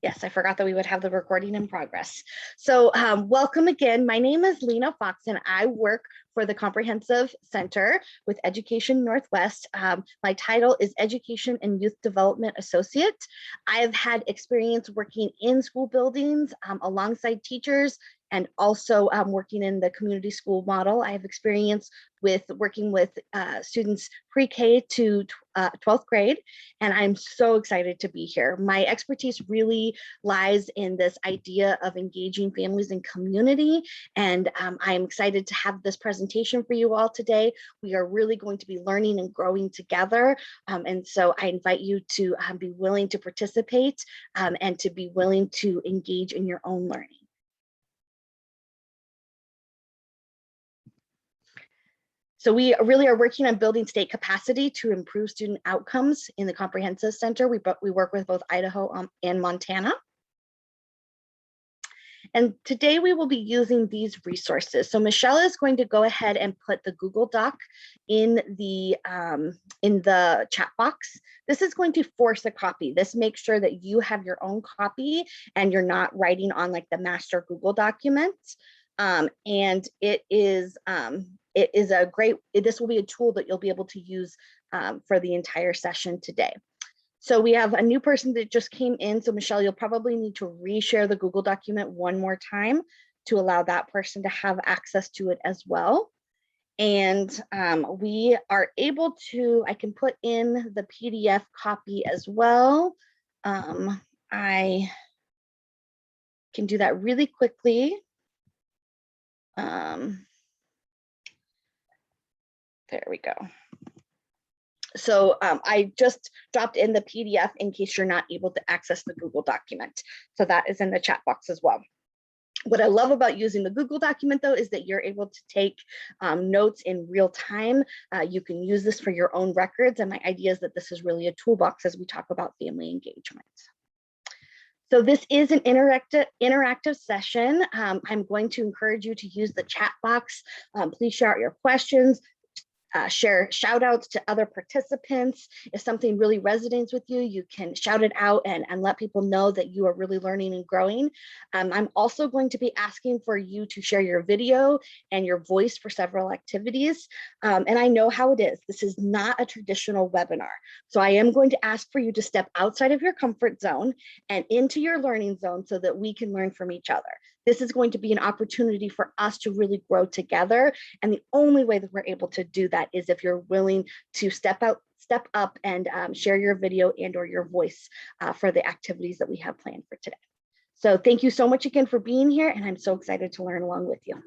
Yes, I forgot that we would have the recording in progress. So welcome again. My name is Lena Fox and I work for the Comprehensive Center with Education Northwest. My title is Education and Youth Development Associate. I've had experience working in school buildings alongside teachers and also working in the community school model. I have experience with working with students pre-K to 12th grade, and I'm so excited to be here. My expertise really lies in this idea of engaging families and community, and I'm excited to have this presentation for you all today. We are really going to be learning and growing together, and so I invite you to be willing to participate and to be willing to engage in your own learning. So we really are working on building state capacity to improve student outcomes in the Comprehensive Center. We work with both Idaho and Montana. And today we will be using these resources. So Michelle is going to go ahead and put the Google Doc in the chat box. This is going to force a copy. This makes sure that you have your own copy and you're not writing on like the master Google document. And this will be a tool that you'll be able to use for the entire session today. So we have a new person that just came in. So Michelle, you'll probably need to reshare the Google document one more time to allow that person to have access to it as well. And we are able to, I can put in the PDF copy as well. I can do that really quickly. There we go. So I just dropped in the PDF in case you're not able to access the Google document. So that is in the chat box as well. What I love about using the Google document though is that you're able to take notes in real time. You can use this for your own records. And my idea is that this is really a toolbox as we talk about family engagement. So this is an interactive session. I'm going to encourage you to use the chat box. Please share out your questions. Share shout outs to other participants. If something really resonates with you, you can shout it out and let people know that you are really learning and growing. I'm also going to be asking for you to share your video and your voice for several activities. And I know how it is. This is not a traditional webinar. So I am going to ask for you to step outside of your comfort zone and into your learning zone so that we can learn from each other. This is going to be an opportunity for us to really grow together. And the only way that we're able to do that is if you're willing to step up and share your video and or your voice for the activities that we have planned for today. So thank you so much again for being here. And I'm so excited to learn along with you.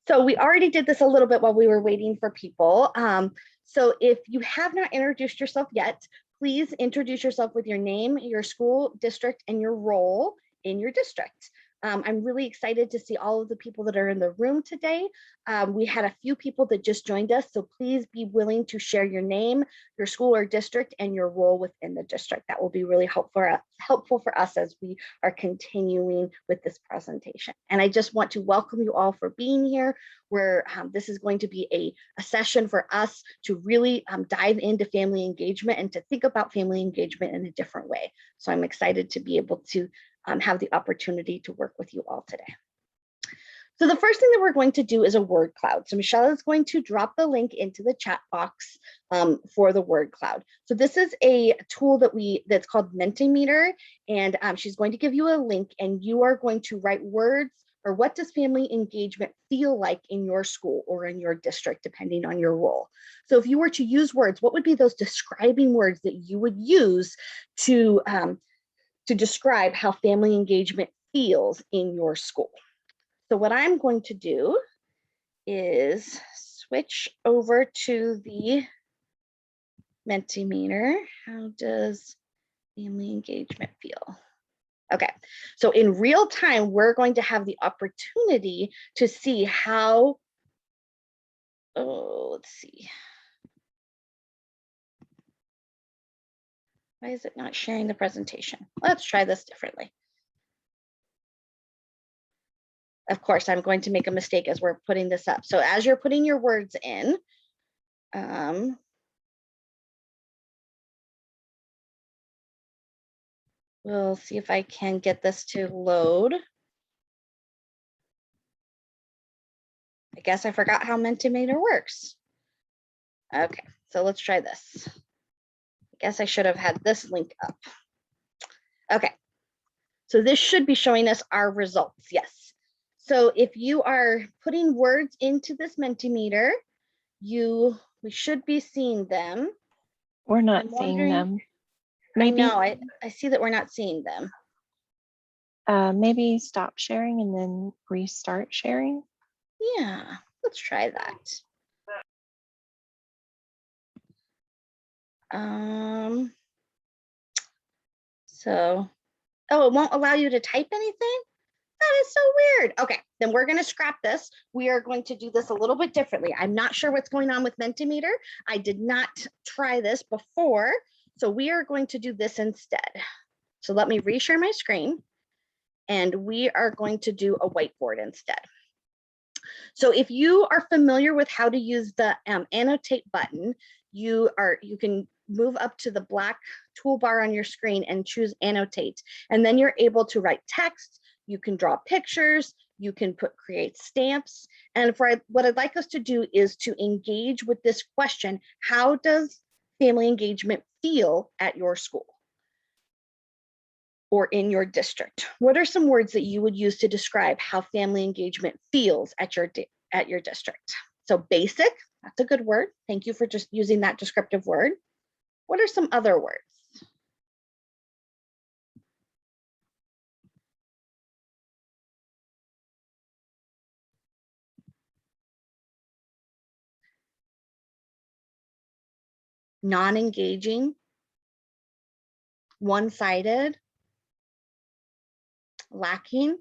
So we already did this a little bit while we were waiting for people. So if you have not introduced yourself yet, please introduce yourself with your name, your school, district, and your role in your district. I'm really excited to see all of the people that are in the room today. We had a few people that just joined us, so please be willing to share your name, your school or district, and your role within the district. That will be really helpful for us as we are continuing with this presentation. And I just want to welcome you all for being here. This is going to be a session for us to really dive into family engagement and to think about family engagement in a different way. So I'm excited to be able to have the opportunity to work with you all today. So the first thing that we're going to do is a word cloud. So Michelle is going to drop the link into the chat box for the word cloud. So this is a tool that's called Mentiometer, and she's going to give you a link and you are going to write words or what does family engagement feel like in your school or in your district, depending on your role. So if you were to use words, what would be those describing words that you would use to describe how family engagement feels in your school? So what I'm going to do is switch over to the Mentiometer. How does family engagement feel? Okay, so in real time, we're going to have the opportunity to see how, let's see. Why is it not sharing the presentation? Let's try this differently. Of course, I'm going to make a mistake as we're putting this up. So as you're putting your words in, We'll see if I can get this to load. I guess I forgot how Mentiometer works. Okay, so let's try this. I guess I should have had this link up. Okay, so this should be showing us our results, yes. So if you are putting words into this Mentiometer, we should be seeing them. We're not seeing them. Maybe. I know, I see that we're not seeing them. Maybe stop sharing and then restart sharing. Yeah, let's try that. So, oh, it won't allow you to type anything? That is so weird. Okay, then we're going to scrap this. We are going to do this a little bit differently. I'm not sure what's going on with Mentiometer. I did not try this before, so we are going to do this instead. So let me reshare my screen, and we are going to do a whiteboard instead. So if you are familiar with how to use the annotate button, you can move up to the black toolbar on your screen and choose annotate. And then you're able to write text, you can draw pictures, you can create stamps. And what I'd like us to do is to engage with this question: how does family engagement feel at your school or in your district? What are some words that you would use to describe how family engagement feels at your district? So basic, that's a good word. Thank you for just using that descriptive word. What are some other words? Non-engaging, one-sided, lacking.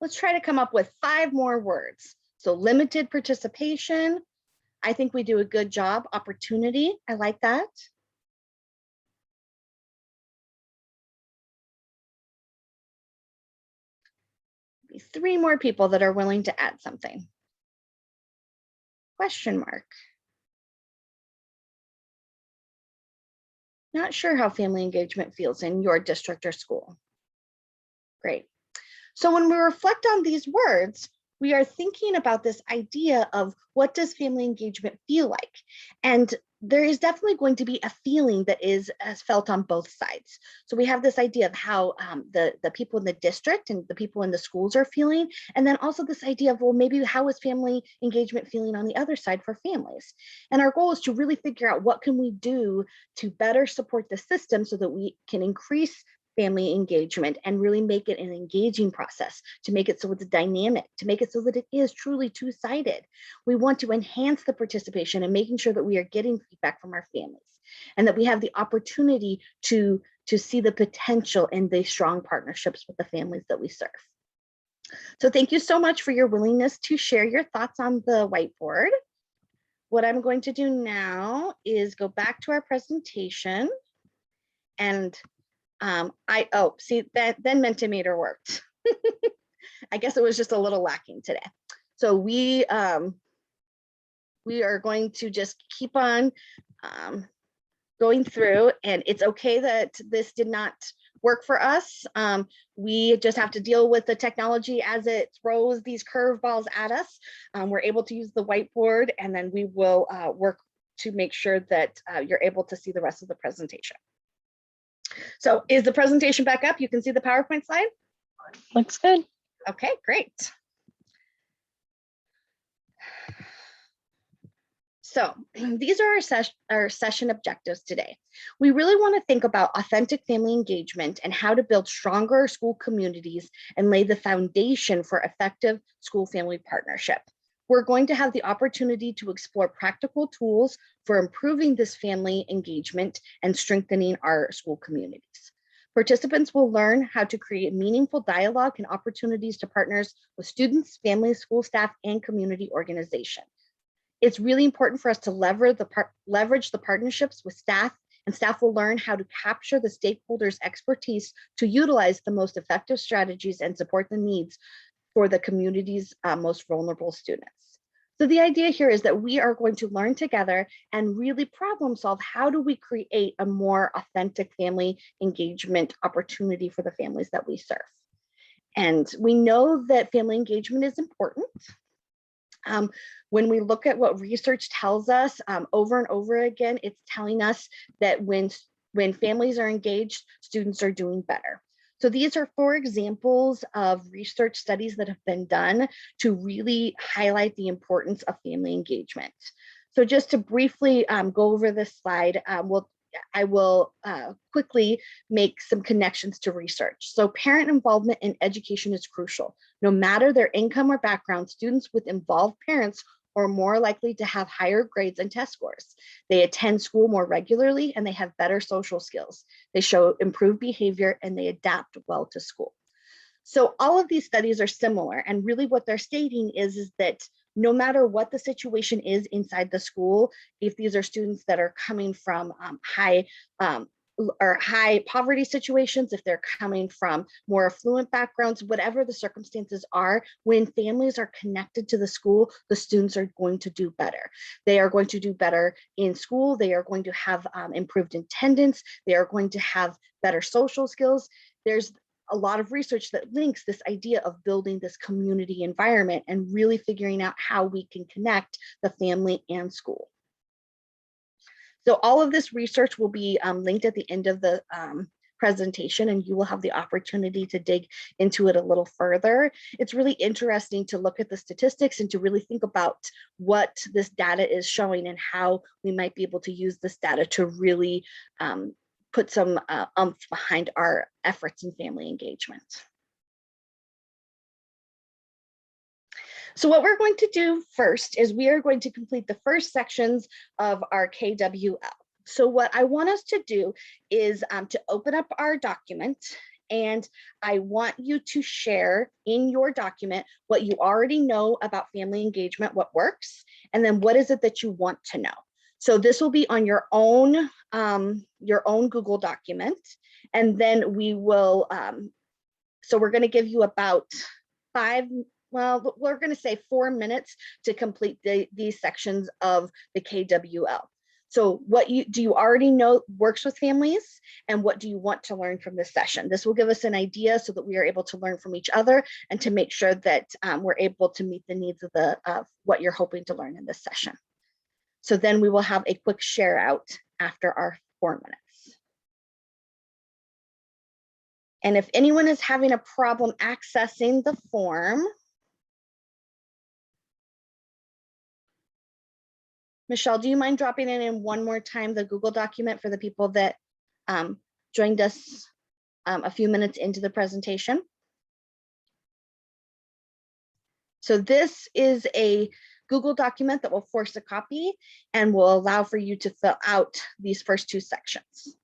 Let's try to come up with 5 more words. So limited participation. I think we do a good job. Opportunity, I like that. Maybe 3 more people that are willing to add something. Question mark. Not sure how family engagement feels in your district or school. Great. So when we reflect on these words, we are thinking about this idea of what does family engagement feel like? And there is definitely going to be a feeling that is felt on both sides. So we have this idea of how the people in the district and the people in the schools are feeling. And then also this idea of, well, maybe how is family engagement feeling on the other side for families? And our goal is to really figure out what can we do to better support the system so that we can increase family engagement and really make it an engaging process, to make it so it's dynamic, to make it so that it is truly two-sided. We want to enhance the participation and making sure that we are getting feedback from our families and that we have the opportunity to see the potential in the strong partnerships with the families that we serve. So thank you so much for your willingness to share your thoughts on the whiteboard. What I'm going to do now is go back to our presentation, and see that then Mentiometer worked. I guess it was just a little lacking today. So we are going to just keep on going through, and it's okay that this did not work for us. We just have to deal with the technology as it throws these curveballs at us. We're able to use the whiteboard, and then we will work to make sure that you're able to see the rest of the presentation. So is the presentation back up? You can see the PowerPoint slide? Looks good. Okay, great. So these are our session objectives today. We really want to think about authentic family engagement and how to build stronger school communities and lay the foundation for effective school-family partnership. We're going to have the opportunity to explore practical tools for improving this family engagement and strengthening our school communities. Participants will learn how to create meaningful dialogue and opportunities to partners with students, families, school staff, and community organizations. It's really important for us to leverage the partnerships with staff And staff will learn how to capture the stakeholders' expertise to utilize the most effective strategies and support the needs for the community's most vulnerable students. So the idea here is that we are going to learn together and really problem solve. How do we create a more authentic family engagement opportunity for the families that we serve? And we know that family engagement is important. When we look at what research tells us over and over again, it's telling us that when families are engaged, students are doing better. So these are 4 examples of research studies that have been done to really highlight the importance of family engagement. So just to briefly go over this slide, I will quickly make some connections to research. So parent involvement in education is crucial. No matter their income or background, students with involved parents are more likely to have higher grades and test scores. They attend school more regularly and they have better social skills. They show improved behavior and they adapt well to school. So all of these studies are similar, and really what they're stating is that no matter what the situation is inside the school, if these are students that are coming from high poverty situations, if they're coming from more affluent backgrounds, whatever the circumstances are, when families are connected to the school, the students are going to do better. They are going to do better in school. They are going to have improved attendance. They are going to have better social skills. There's a lot of research that links this idea of building this community environment and really figuring out how we can connect the family and school. So all of this research will be linked at the end of the presentation, and you will have the opportunity to dig into it a little further. It's really interesting to look at the statistics and to really think about what this data is showing and how we might be able to use this data to really put some oomph behind our efforts in family engagement. So what we're going to do first is we are going to complete the first sections of our KWL. So what I want us to do is to open up our document, and I want you to share in your document what you already know about family engagement, what works, and then what is it that you want to know. So this will be on your own Google document, and then we will, so we're going to give you about we're going to say 4 minutes to complete these sections of the KWL. So what do you already know works with families, and what do you want to learn from this session? This will give us an idea so that we are able to learn from each other and to make sure that we're able to meet the needs of what you're hoping to learn in this session. So then we will have a quick share out after our 4 minutes. And if anyone is having a problem accessing the form, Michelle, do you mind dropping it in one more time, the Google document, for the people that joined us a few minutes into the presentation? So this is a Google document that will force a copy and will allow for you to fill out these first 2 sections.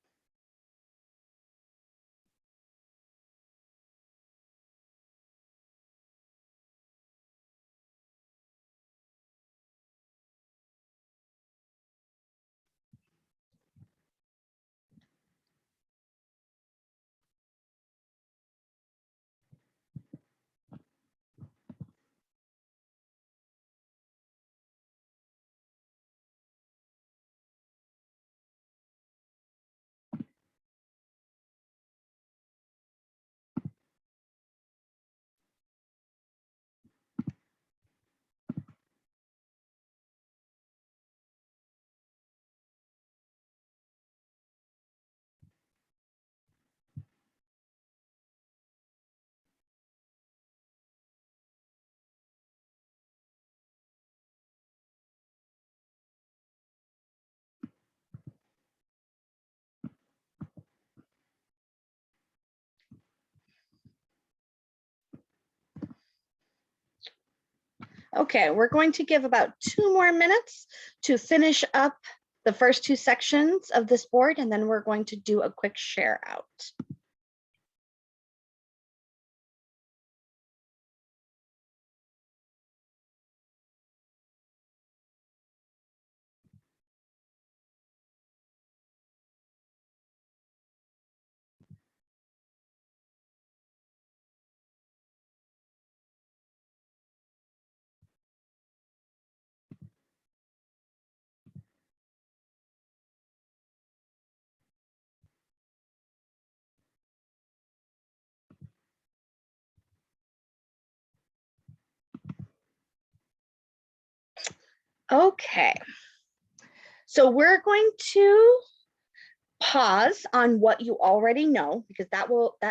Okay, we're going to give about 2 more minutes to finish up the first 2 sections of this board, and then we're going to do a quick share out. Okay. So we're going to pause on what you already know, because that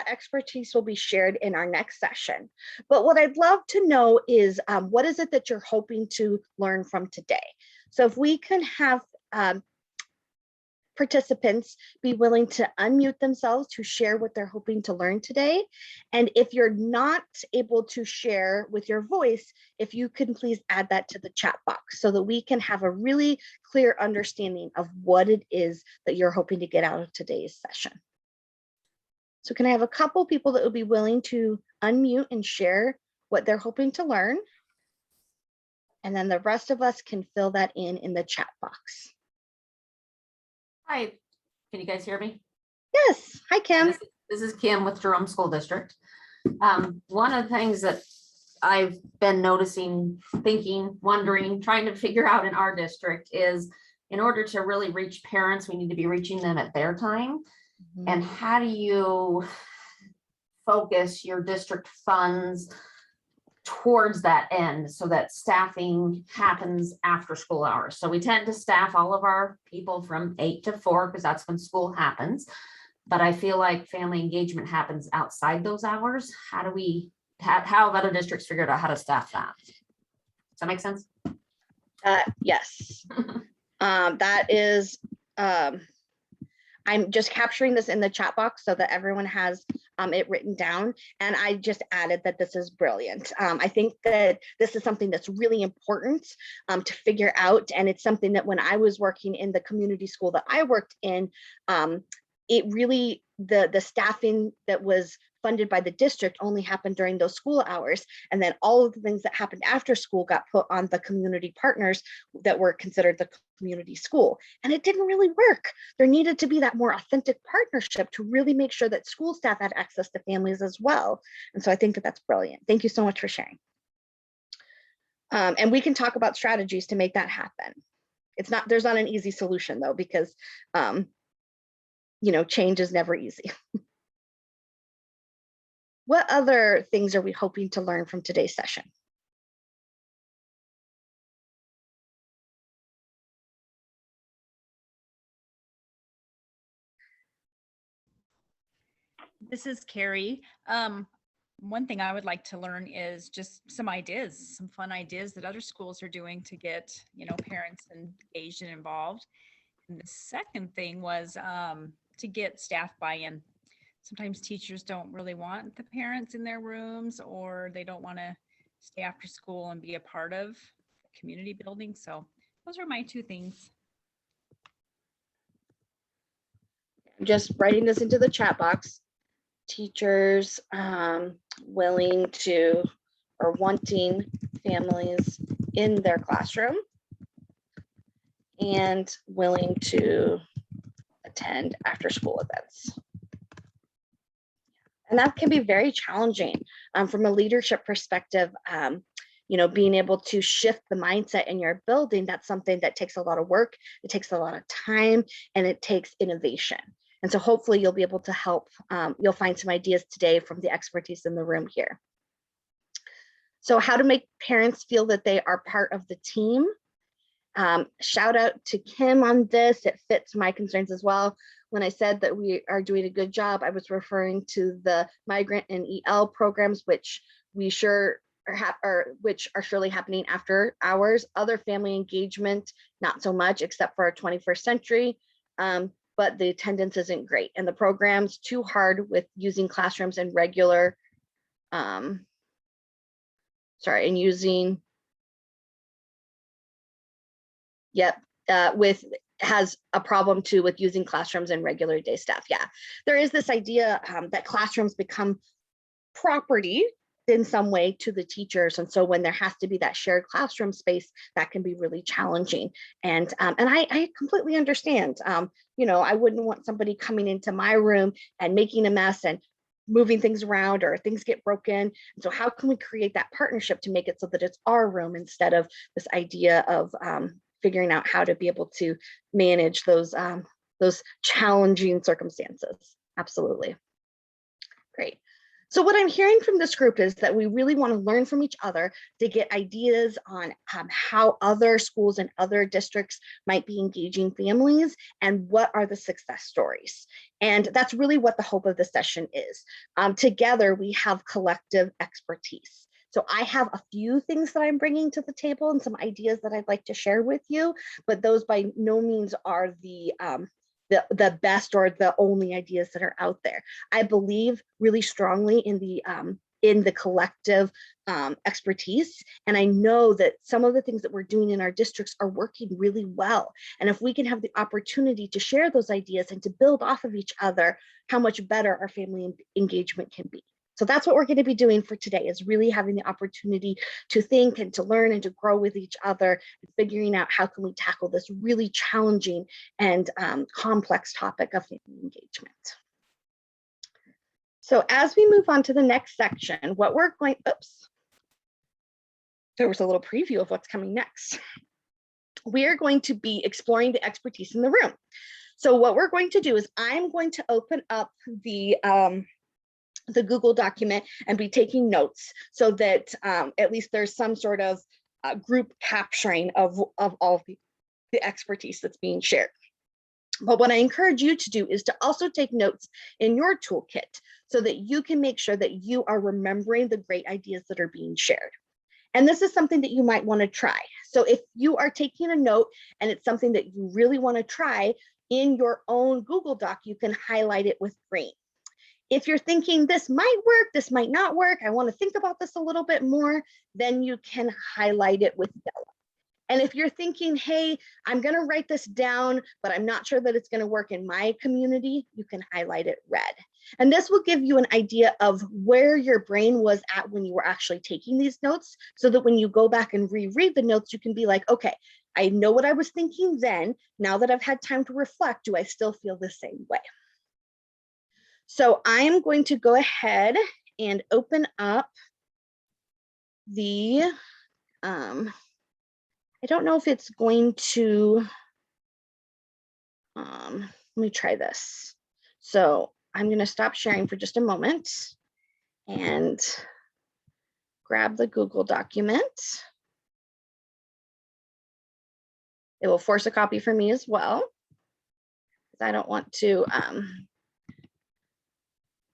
expertise will be shared in our next session. But what I'd love to know is what is it that you're hoping to learn from today? So if we can have participants be willing to unmute themselves to share what they're hoping to learn today. And if you're not able to share with your voice, if you can please add that to the chat box so that we can have a really clear understanding of what it is that you're hoping to get out of today's session. So can I have a couple people that would be willing to unmute and share what they're hoping to learn? And then the rest of us can fill that in the chat box. Hi, can you guys hear me? Yes, hi Kim. This is Kim with Jerome School District. One of the things that I've been noticing, thinking, wondering, trying to figure out in our district is, in order to really reach parents, we need to be reaching them at their time. Mm-hmm. And how do you focus your district funds towards that end so that staffing happens after school hours? So we tend to staff all of our people from 8 to 4 because that's when school happens. But I feel like family engagement happens outside those hours. How do we how have other districts figured out how to staff that? Does that make sense? Yes. That is, I'm just capturing this in the chat box so that everyone has it written down. And I just added that this is brilliant. I think that this is something that's really important to figure out. And it's something that when I was working in the community school that I worked in, it really, the staffing that was funded by the district only happened during those school hours. And then all of the things that happened after school got put on the community partners that were considered the community school. And it didn't really work. There needed to be that more authentic partnership to really make sure that school staff had access to families as well. And so I think that that's brilliant. Thank you so much for sharing. And we can talk about strategies to make that happen. There's not an easy solution though, because change is never easy. What other things are we hoping to learn from today's session? This is Carrie. One thing I would like to learn is just some fun ideas that other schools are doing to get, parents engaged and involved. And the second thing was to get staff buy-in. Sometimes teachers don't really want the parents in their rooms, or they don't want to stay after school and be a part of community building. So those are my two things. I'm just writing this into the chat box. Teachers willing to or wanting families in their classroom and willing to attend after school events. And that can be very challenging from a leadership perspective. Being able to shift the mindset in your building, that's something that takes a lot of work, it takes a lot of time, and it takes innovation. And so hopefully you'll be able to help, you'll find some ideas today from the expertise in the room here. So how to make parents feel that they are part of the team. Shout out to Kim on this, it fits my concerns as well. When I said that we are doing a good job, I was referring to the migrant and EL programs, which we sure which are surely happening after hours. Other family engagement, not so much, except for our 21st century. But the attendance isn't great, and the program's too hard with using classrooms and regular, has a problem too with using classrooms and regular day staff. Yeah, there is this idea that classrooms become property in some way to the teachers, and so when there has to be that shared classroom space, that can be really challenging. And I completely understand. I wouldn't want somebody coming into my room and making a mess and moving things around, or things get broken. And so how can we create that partnership to make it so that it's our room instead of this idea of figuring out how to be able to manage those challenging circumstances? Absolutely. Great. So what I'm hearing from this group is that we really want to learn from each other to get ideas on how other schools and other districts might be engaging families and what are the success stories. And that's really what the hope of this session is. Together, we have collective expertise. So I have a few things that I'm bringing to the table and some ideas that I'd like to share with you, but those by no means are the best or the only ideas that are out there. I believe really strongly in the collective expertise. And I know that some of the things that we're doing in our districts are working really well. And if we can have the opportunity to share those ideas and to build off of each other, how much better our family engagement can be. So that's what we're going to be doing for today, is really having the opportunity to think and to learn and to grow with each other, and figuring out how can we tackle this really challenging and complex topic of family engagement. So as we move on to the next section, what we're going, oops, there was a little preview of what's coming next. We are going to be exploring the expertise in the room. So what we're going to do is I'm going to open up the Google document and be taking notes so that at least there's some sort of group capturing of all the expertise that's being shared. But what I encourage you to do is to also take notes in your toolkit so that you can make sure that you are remembering the great ideas that are being shared. And this is something that you might want to try. So if you are taking a note and it's something that you really want to try in your own Google Doc, you can highlight it with green. If you're thinking this might work, this might not work, I want to think about this a little bit more, then you can highlight it with yellow. And if you're thinking, hey, I'm going to write this down, but I'm not sure that it's going to work in my community, you can highlight it red. And this will give you an idea of where your brain was at when you were actually taking these notes, so that when you go back and reread the notes, you can be like, okay, I know what I was thinking then. Now that I've had time to reflect, do I still feel the same way? So I'm going to go ahead and open up the, I don't know if it's going to, let me try this. So I'm going to stop sharing for just a moment and grab the Google document. It will force a copy for me as well, because I don't want to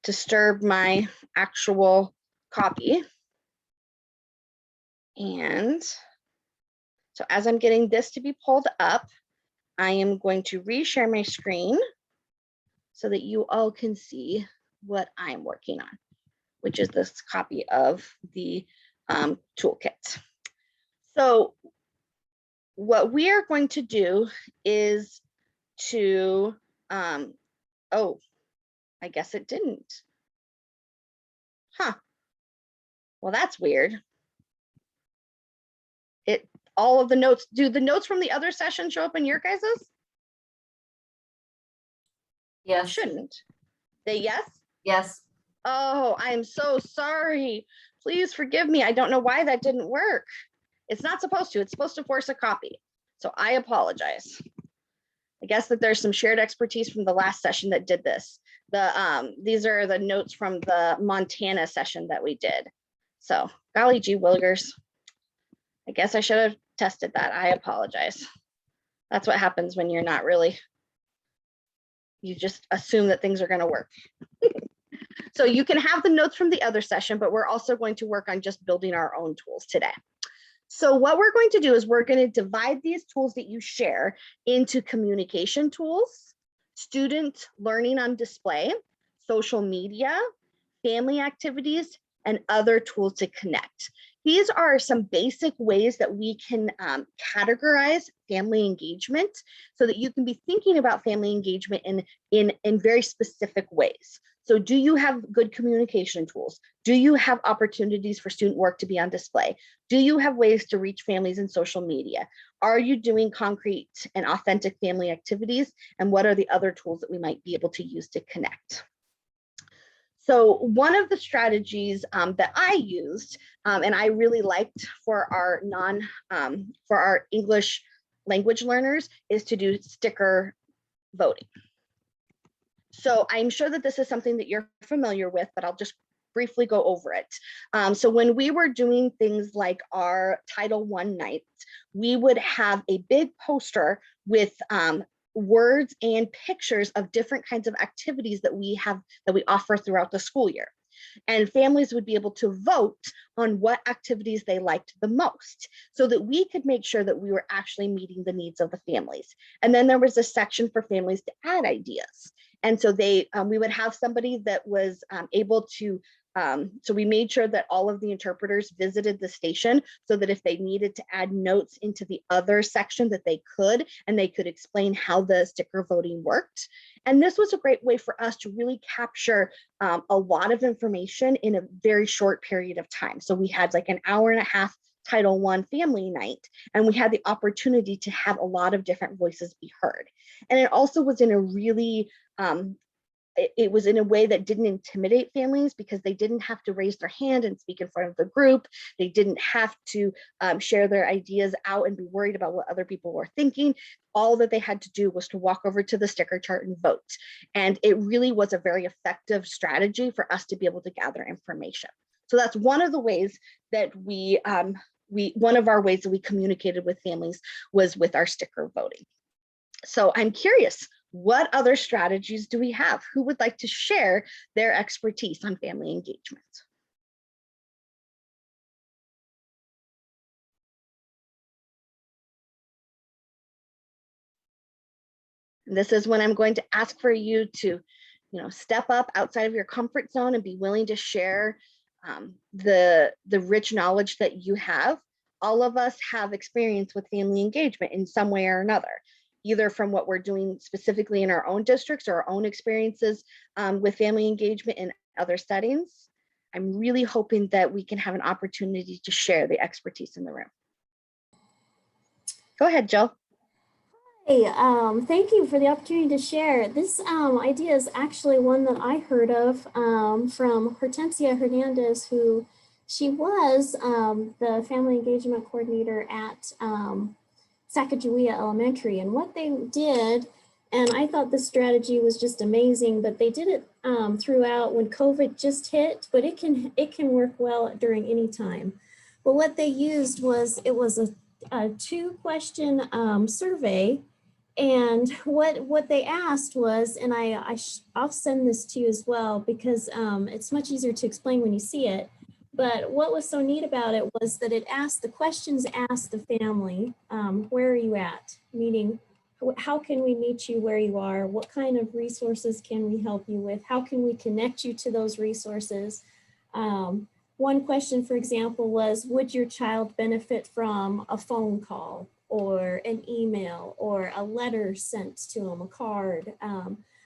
disturb my actual copy. And so as I'm getting this to be pulled up, I am going to reshare my screen so that you all can see what I'm working on, which is this copy of the toolkit. So what we are going to do is to, oh, I guess it didn't. Huh. Well, that's weird. All of the notes, do the notes from the other session show up in your guys's? Yes. Shouldn't they? Yes. Yes. Oh, I'm so sorry. Please forgive me. I don't know why that didn't work. It's not supposed to. It's supposed to force a copy. So I apologize. I guess that there's some shared expertise from the last session that did this. These are the notes from the Montana session that we did. So golly gee willikers. I guess I should have tested that. I apologize. That's what happens when you're not really, you just assume that things are going to work. So you can have the notes from the other session, but we're also going to work on just building our own tools today. So what we're going to do is we're going to divide these tools that you share into communication tools, student learning on display, social media, family activities, and other tools to connect. These are some basic ways that we can categorize family engagement so that you can be thinking about family engagement in very specific ways. So do you have good communication tools? Do you have opportunities for student work to be on display? Do you have ways to reach families in social media? Are you doing concrete and authentic family activities? And what are the other tools that we might be able to use to connect? So one of the strategies that I used and I really liked for our English language learners is to do sticker voting. So I'm sure that this is something that you're familiar with, but I'll just briefly go over it. So when we were doing things like our Title I nights, we would have a big poster with words and pictures of different kinds of activities that we offer throughout the school year. And families would be able to vote on what activities they liked the most so that we could make sure that we were actually meeting the needs of the families. And then there was a section for families to add ideas. And so we would have somebody that was able to, so we made sure that all of the interpreters visited the station so that if they needed to add notes into the other section that they could, and they could explain how the sticker voting worked. And this was a great way for us to really capture a lot of information in a very short period of time. So we had like an hour and a half Title I family night, and we had the opportunity to have a lot of different voices be heard. And it also was in a really, it was in a way that didn't intimidate families because they didn't have to raise their hand and speak in front of the group. They didn't have to share their ideas out and be worried about what other people were thinking. All that they had to do was to walk over to the sticker chart and vote. And it really was a very effective strategy for us to be able to gather information. So that's one of the ways that one of our ways that we communicated with families was with our sticker voting. So I'm curious, what other strategies do we have? Who would like to share their expertise on family engagement? And this is when I'm going to ask for you to, step up outside of your comfort zone and be willing to share the rich knowledge that you have. All of us have experience with family engagement in some way or another, either from what we're doing specifically in our own districts or our own experiences with family engagement in other settings. I'm really hoping that we can have an opportunity to share the expertise in the room. Go ahead, Jill. Hey, thank you for the opportunity to share. This idea is actually one that I heard of from Hortensia Hernandez, who she was the family engagement coordinator at Sacagawea Elementary. And what they did, and I thought this strategy was just amazing, but they did it throughout when COVID just hit, but it can work well during any time. But what they used was, it was a 2-question survey. And what they asked was, and I'll send this to you as well because it's much easier to explain when you see it. But what was so neat about it was that the questions asked the family, where are you at? Meaning, how can we meet you where you are? What kind of resources can we help you with? How can we connect you to those resources? One question, for example, was, would your child benefit from a phone call or an email or a letter sent to them, a card?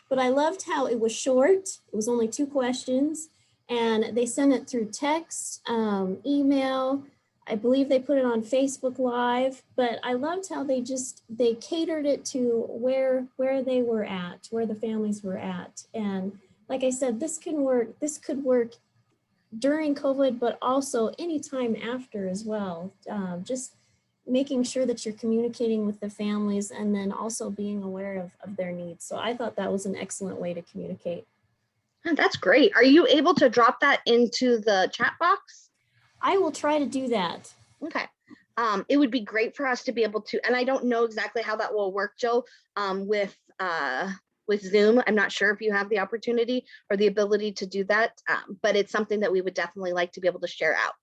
But I loved how it was short. It was only 2 questions. And they sent it through text, email. I believe they put it on Facebook Live, but I loved how they catered it to where they were at, where the families were at. And like I said, this could work during COVID, but also anytime after as well. Just making sure that you're communicating with the families and then also being aware of their needs. So I thought that was an excellent way to communicate. That's great. Are you able to drop that into the chat box? I will try to do that. Okay. It would be great for us to be able to, and I don't know exactly how that will work, Jill, with Zoom. I'm not sure if you have the opportunity or the ability to do that, but it's something that we would definitely like to be able to share out.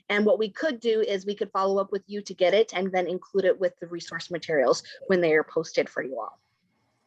And what we could do is we could follow up with you to get it and then include it with the resource materials when they are posted for you all.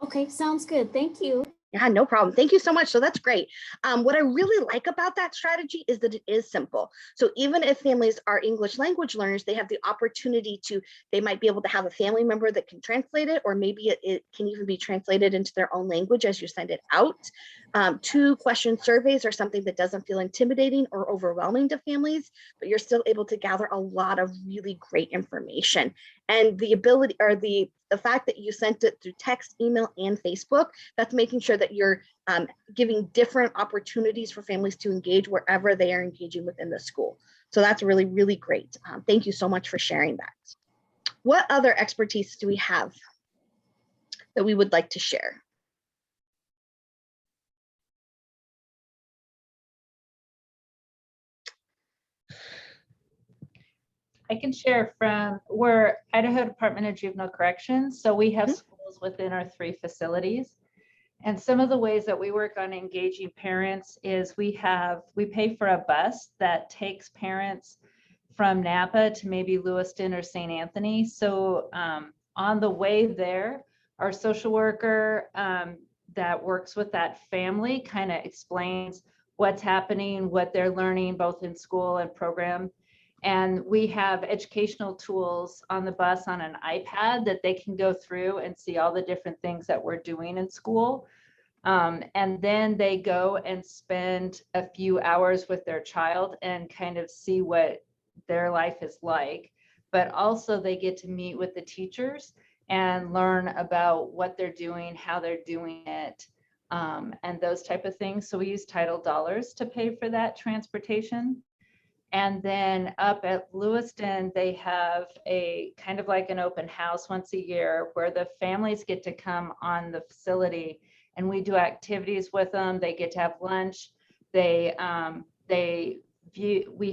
Okay, sounds good. Thank you. Yeah, no problem. Thank you so much. So that's great. What I really like about that strategy is that it is simple. So even if families are English language learners, they have the opportunity to, they might be able to have a family member that can translate it, or maybe it can even be translated into their own language as you send it out. 2-question surveys are something that doesn't feel intimidating or overwhelming to families, but you're still able to gather a lot of really great information. And the ability, or the fact that you sent it through text, email, and Facebook, that's making sure that you're giving different opportunities for families to engage wherever they are engaging within the school. So that's really, really great. Thank you so much for sharing that. What other expertise do we have that we would like to share? I can share from, we're Idaho Department of Juvenile Corrections, so we have Mhm. schools within our 3 facilities. And some of the ways that we work on engaging parents is we pay for a bus that takes parents from Napa to maybe Lewiston or St. Anthony. So on the way there, our social worker that works with that family kind of explains what's happening, what they're learning, both in school and program. And we have educational tools on the bus on an iPad that they can go through and see all the different things that we're doing in school. And then they go and spend a few hours with their child and kind of see what their life is like. But also they get to meet with the teachers and learn about what they're doing, how they're doing it, and those type of things. So we use title dollars to pay for that transportation. And then up at Lewiston, they have a kind of like an open house once a year where the families get to come on the facility and we do activities with them. They get to have lunch. We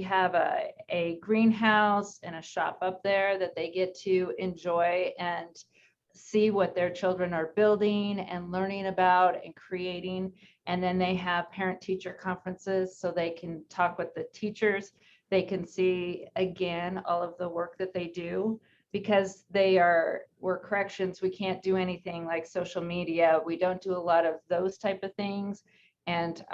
have a greenhouse and a shop up there that they get to enjoy and see what their children are building and learning about and creating. And then they have parent-teacher conferences so they can talk with the teachers. They can see, again, all of the work that they do because we're corrections. We can't do anything like social media. We don't do a lot of those type of things. And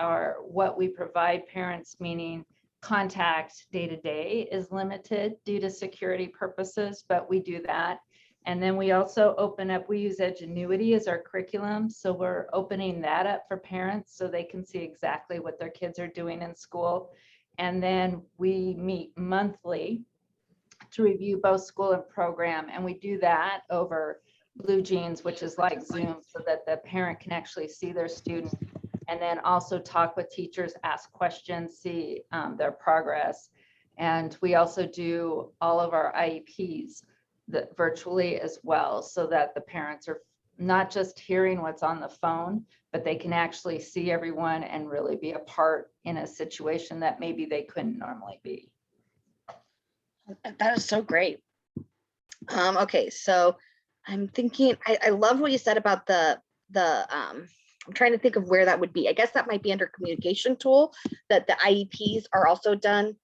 what we provide parents, meaning contact day-to-day, is limited due to security purposes, but we do that. And then we also open up, we use Edgenuity as our curriculum. So we're opening that up for parents so they can see exactly what their kids are doing in school. And then we meet monthly to review both school and program. And we do that over Blue Jeans, which is like Zoom, so that the parent can actually see their student and then also talk with teachers, ask questions, see their progress. And we also do all of our IEPs virtually as well, so that the parents are not just hearing what's on the phone, but they can actually see everyone and really be a part in a situation that maybe they couldn't normally be. That is so great. Okay, so I'm thinking, I love what you said about I'm trying to think of where that would be. I guess that might be under communication tool, that the IEPs are also done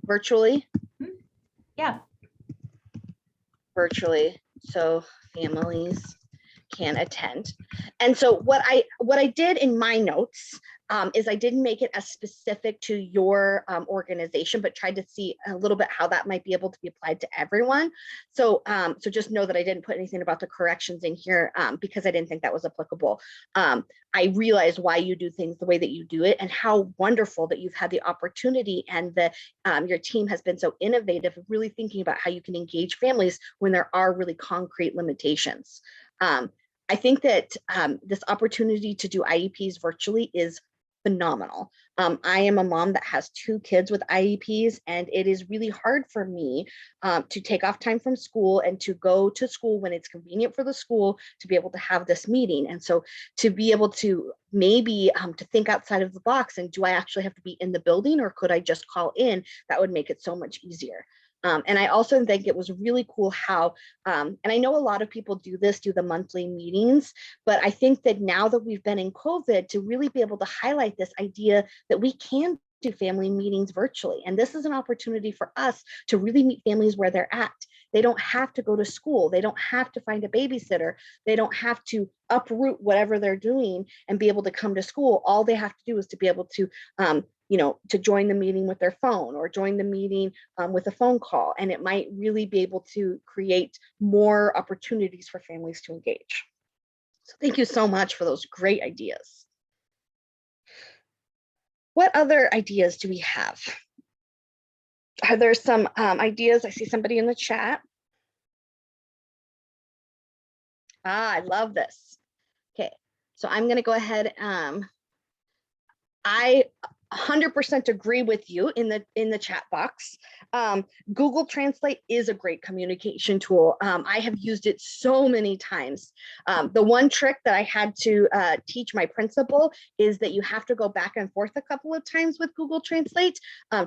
virtually. Yeah. Virtually, so families can attend. And so what I did in my notes is I didn't make it as specific to your organization, but tried to see a little bit how that might be able to be applied to everyone. So so just know that I didn't put anything about the corrections in here because I didn't think that was applicable. I realize why you do things the way that you do it and how wonderful that you've had the opportunity and that your team has been so innovative, really thinking about how you can engage families when there are really concrete limitations. I think that this opportunity to do IEPs virtually is phenomenal. I am a mom that has 2 kids with IEPs, and it is really hard for me to take off time from school and to go to school when it's convenient for the school to be able to have this meeting. And so to be able to maybe to think outside of the box and do I actually have to be in the building or could I just call in? That would make it so much easier. And I also think it was really cool how, and I know a lot of people do the monthly meetings, but I think that now that we've been in COVID, to really be able to highlight this idea that we can do family meetings virtually. And this is an opportunity for us to really meet families where they're at. They don't have to go to school. They don't have to find a babysitter. They don't have to uproot whatever they're doing and be able to come to school. All they have to do is to be able to to join the meeting with their phone or join the meeting with a phone call. And it might really be able to create more opportunities for families to engage. So thank you so much for those great ideas. What other ideas do we have? Are there some ideas? I see somebody in the chat. I love this. Okay, so I'm going to go ahead. I 100% agree with you in the chat box. Google Translate is a great communication tool. I have used it so many times. The one trick that I had to teach my principal is that you have to go back and forth a couple of times with Google Translate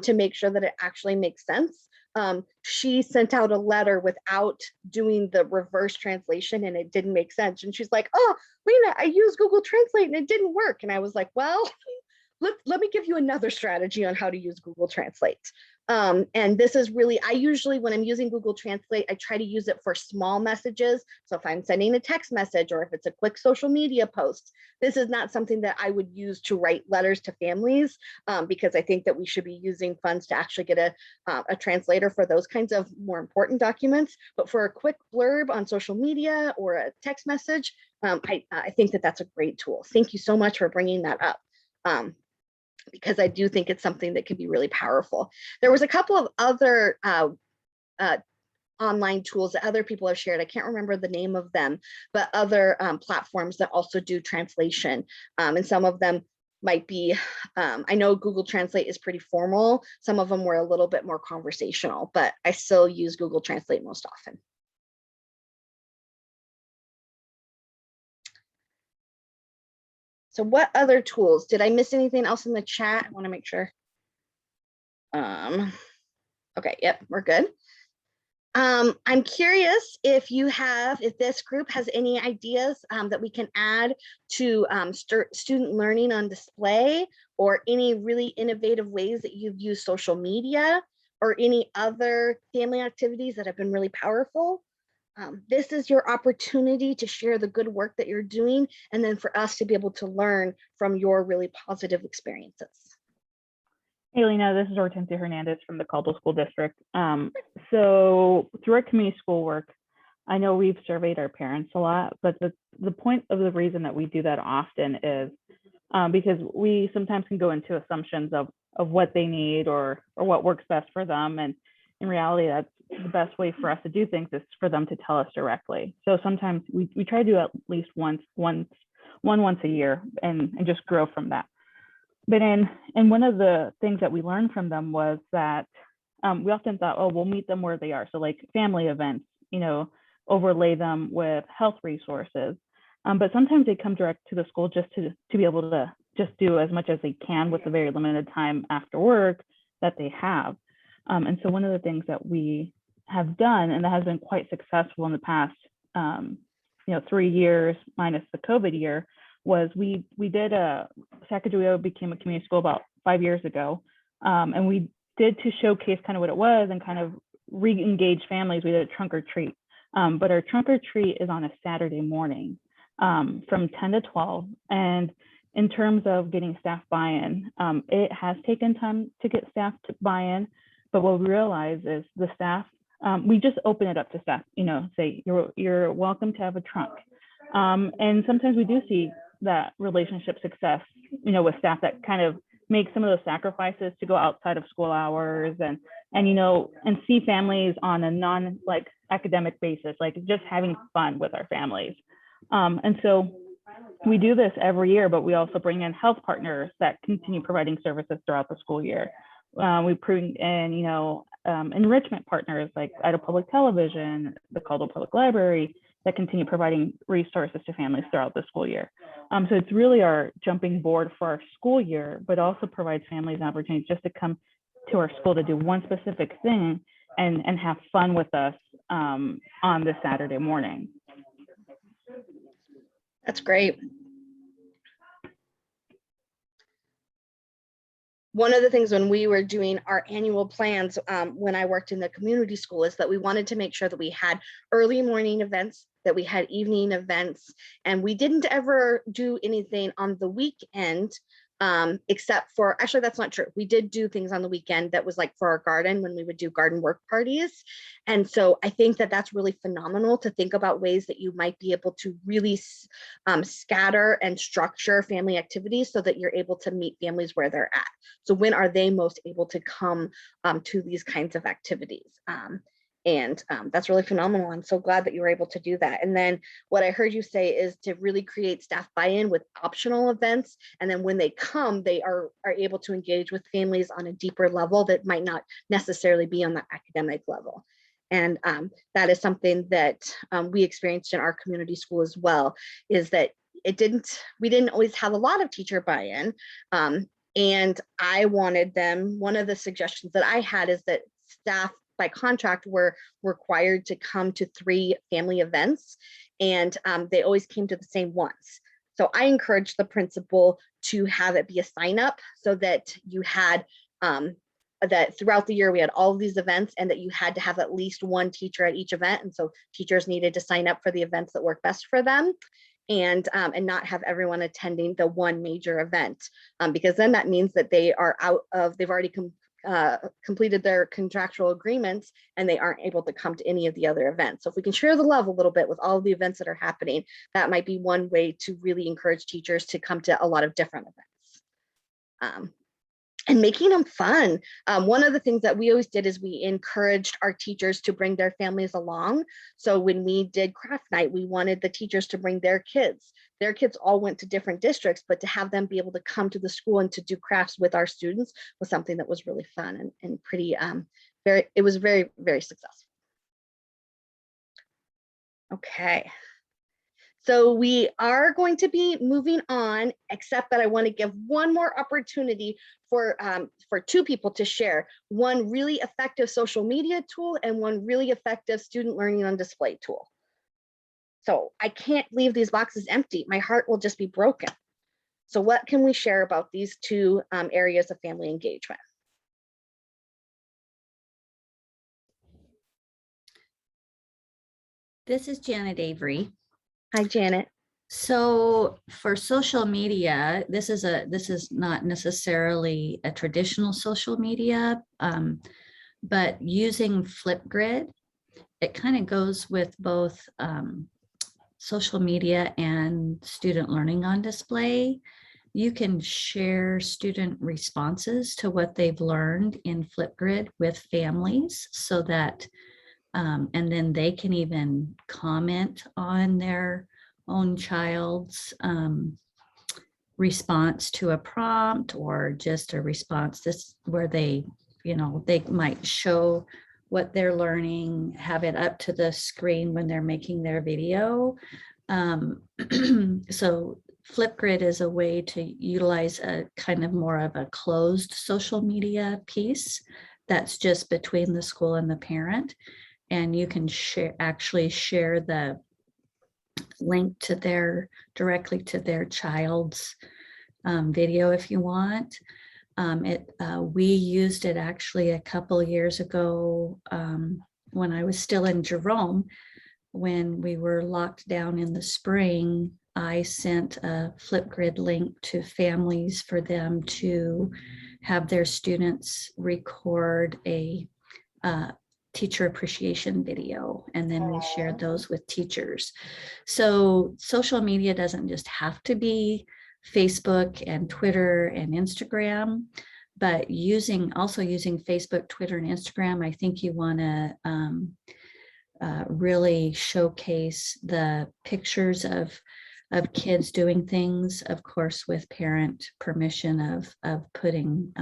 to make sure that it actually makes sense. She sent out a letter without doing the reverse translation and it didn't make sense. And she's like, oh, Lena, I used Google Translate and it didn't work. And I was like, well, let me give you another strategy on how to use Google Translate. And this is really, I usually, when I'm using Google Translate, I try to use it for small messages. So if I'm sending a text message or if it's a quick social media post, this is not something that I would use to write letters to families because I think that we should be using funds to actually get a translator for those kinds of more important documents. But for a quick blurb on social media or a text message, I think that that's a great tool. Thank you so much for bringing that up. Because I do think it's something that can be really powerful. There was a couple of other online tools that other people have shared. I can't remember the name of them, but other platforms that also do translation. And some of them might be, I know Google Translate is pretty formal. Some of them were a little bit more conversational, but I still use Google Translate most often. So what other tools? Did I miss anything else in the chat? I want to make sure. Okay, yep, we're good. I'm curious if this group has any ideas that we can add to student learning on display, or any really innovative ways that you've used social media or any other family activities that have been really powerful. This is your opportunity to share the good work that you're doing, and then for us to be able to learn from your really positive experiences. Hey, Lena, this is Hortensia Hernandez from the Caldwell School District. So through our community school work, I know we've surveyed our parents a lot, but the point of the reason that we do that often is because we sometimes can go into assumptions of what they need or what works best for them. And in reality, that's the best way for us to do things is for them to tell us directly. So sometimes we try to do at least once a year and just grow from that. But and one of the things that we learned from them was that we often thought, oh, we'll meet them where they are. So like family events, overlay them with health resources. But sometimes they come direct to the school just to be able to just do as much as they can with the very limited time after work that they have. And so one of the things that we have done, and that has been quite successful in the past, 3 years minus the COVID year, was we did Sacagawea became a community school about 5 years ago. And we did, to showcase kind of what it was and kind of re-engage families, we did a trunk or treat. But our trunk or treat is on a Saturday morning from 10 to 12. And in terms of getting staff buy-in, it has taken time to get staff to buy-in. But what we realize is the staff, we just open it up to staff, say you're welcome to have a trunk. And sometimes we do see that relationship success, with staff that kind of make some of those sacrifices to go outside of school hours and see families on a academic basis, like just having fun with our families. And so we do this every year, but we also bring in health partners that continue providing services throughout the school year. We bring in, enrichment partners like Idaho Public Television, the Caldwell Public Library, that continue providing resources to families throughout the school year. So it's really our jumping board for our school year, but also provides families an opportunity just to come to our school to do one specific thing and have fun with us on this Saturday morning. That's great. One of the things when we were doing our annual plans, when I worked in the community school, is that we wanted to make sure that we had early morning events, that we had evening events, and we didn't ever do anything on the weekend, except for, actually, that's not true. We did do things on the weekend that was like for our garden, when we would do garden work parties. And so I think that that's really phenomenal to think about ways that you might be able to really scatter and structure family activities so that you're able to meet families where they're at. So when are they most able to come to these kinds of activities? And that's really phenomenal. I'm so glad that you were able to do that. And then what I heard you say is to really create staff buy-in with optional events. And then when they come, they are able to engage with families on a deeper level that might not necessarily be on the academic level. And that is something that we experienced in our community school as well, is that we didn't always have a lot of teacher buy-in. And I wanted them, one of the suggestions that I had is that staff by contract were required to come to 3 family events, and they always came to the same ones. So I encouraged the principal to have it be a sign up so that you had that throughout the year we had all of these events, and that you had to have at least one teacher at each event. And so teachers needed to sign up for the events that work best for them, and not have everyone attending the one major event, because then that means that they are they've already completed their contractual agreements and they aren't able to come to any of the other events. So if we can share the love a little bit with all of the events that are happening, that might be one way to really encourage teachers to come to a lot of different events. And making them fun. One of the things that we always did is we encouraged our teachers to bring their families along. So when we did craft night, we wanted the teachers to bring their kids. Their kids all went to different districts, but to have them be able to come to the school and to do crafts with our students was something that was really fun and pretty, it was very, very successful. Okay. So we are going to be moving on, except that I want to give one more opportunity for 2 people to share one really effective social media tool and one really effective student learning on display tool. So I can't leave these boxes empty. My heart will just be broken. So what can we share about these 2 areas of family engagement? This is Janet Avery. Hi, Janet. So for social media, this is not necessarily a traditional social media, but using Flipgrid, it kind of goes with both social media and student learning on display. You can share student responses to what they've learned in Flipgrid with families so that and then they can even comment on their own child's response to a prompt or just a response where they might show what they're learning, have it up to the screen when they're making their video. So Flipgrid is a way to utilize a kind of more of a closed social media piece that's just between the school and the parent. And you can actually share the link to directly to their child's video if you want. We used it actually a couple years ago when I was still in Jerome. When we were locked down in the spring, I sent a Flipgrid link to families for them to have their students record a teacher appreciation video, and then we shared those with teachers. So social media doesn't just have to be Facebook and Twitter and Instagram, but also using Facebook, Twitter, and Instagram, I think you want to really showcase the pictures of kids doing things, of course, with parent permission of putting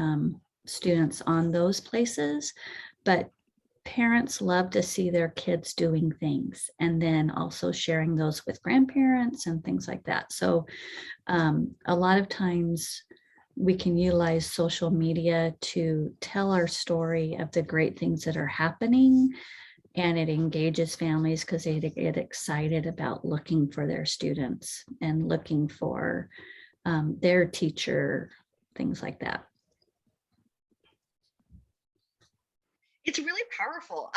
students on those places, but parents love to see their kids doing things, and then also sharing those with grandparents and things like that. So a lot of times we can utilize social media to tell our story of the great things that are happening, and it engages families because they get excited about looking for their students and looking for their teacher, things like that. It's really powerful.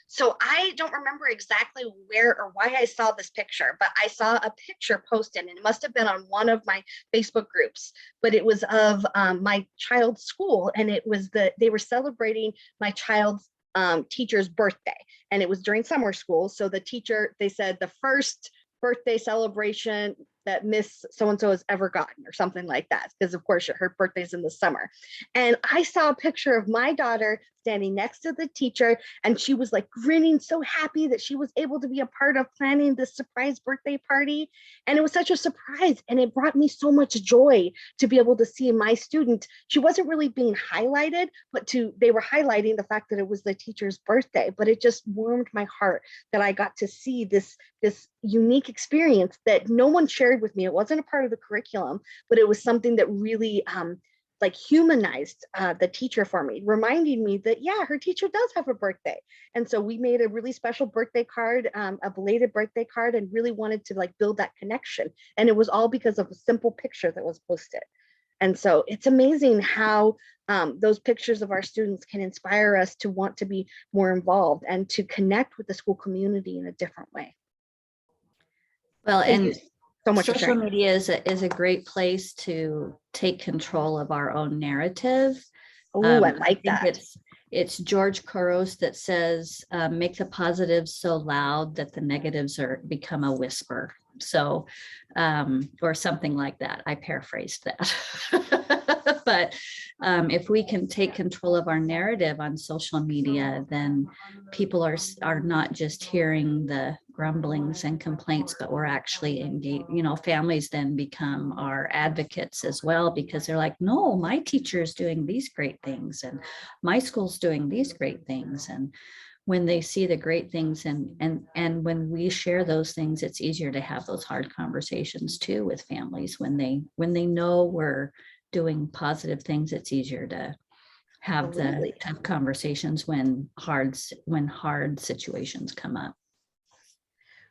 So I don't remember exactly where or why I saw this picture, but I saw a picture posted, and it must have been on one of my Facebook groups, but it was of my child's school, and it was they were celebrating my child's teacher's birthday, and it was during summer school. So the teacher, they said the first birthday celebration that Miss so-and-so has ever gotten, or something like that, because of course her birthday's in the summer. And I saw a picture of my daughter standing next to the teacher, and she was like grinning, so happy that she was able to be a part of planning this surprise birthday party. And it was such a surprise, and it brought me so much joy to be able to see my student. She wasn't really being highlighted, but they were highlighting the fact that it was the teacher's birthday. But it just warmed my heart that I got to see this unique experience that no one shared with me. It wasn't a part of the curriculum, but it was something that really like humanized the teacher for me, reminding me that, yeah, her teacher does have a birthday. And so we made a really special birthday card, a belated birthday card, and really wanted to like build that connection. And it was all because of a simple picture that was posted. And so it's amazing how those pictures of our students can inspire us to want to be more involved and to connect with the school community in a different way. Well, Thank and you so much for social sharing. media is a great place to take control of our own narrative. Oh, I I like think that. it's George Couros that says, make the positives so loud that the negatives become a whisper. So, or something like that. I paraphrased that. But if we can take control of our narrative on social media, then people are not just hearing the grumblings and complaints, but we're actually engaged. You know, families then become our advocates as well, because they're like, no, my teacher is doing these great things and my school's doing these great things. And when they see the great things and when we share those things, it's easier to have those hard conversations too with families. When they know we're doing positive things, it's easier to have Absolutely. the tough conversations when hard situations come up.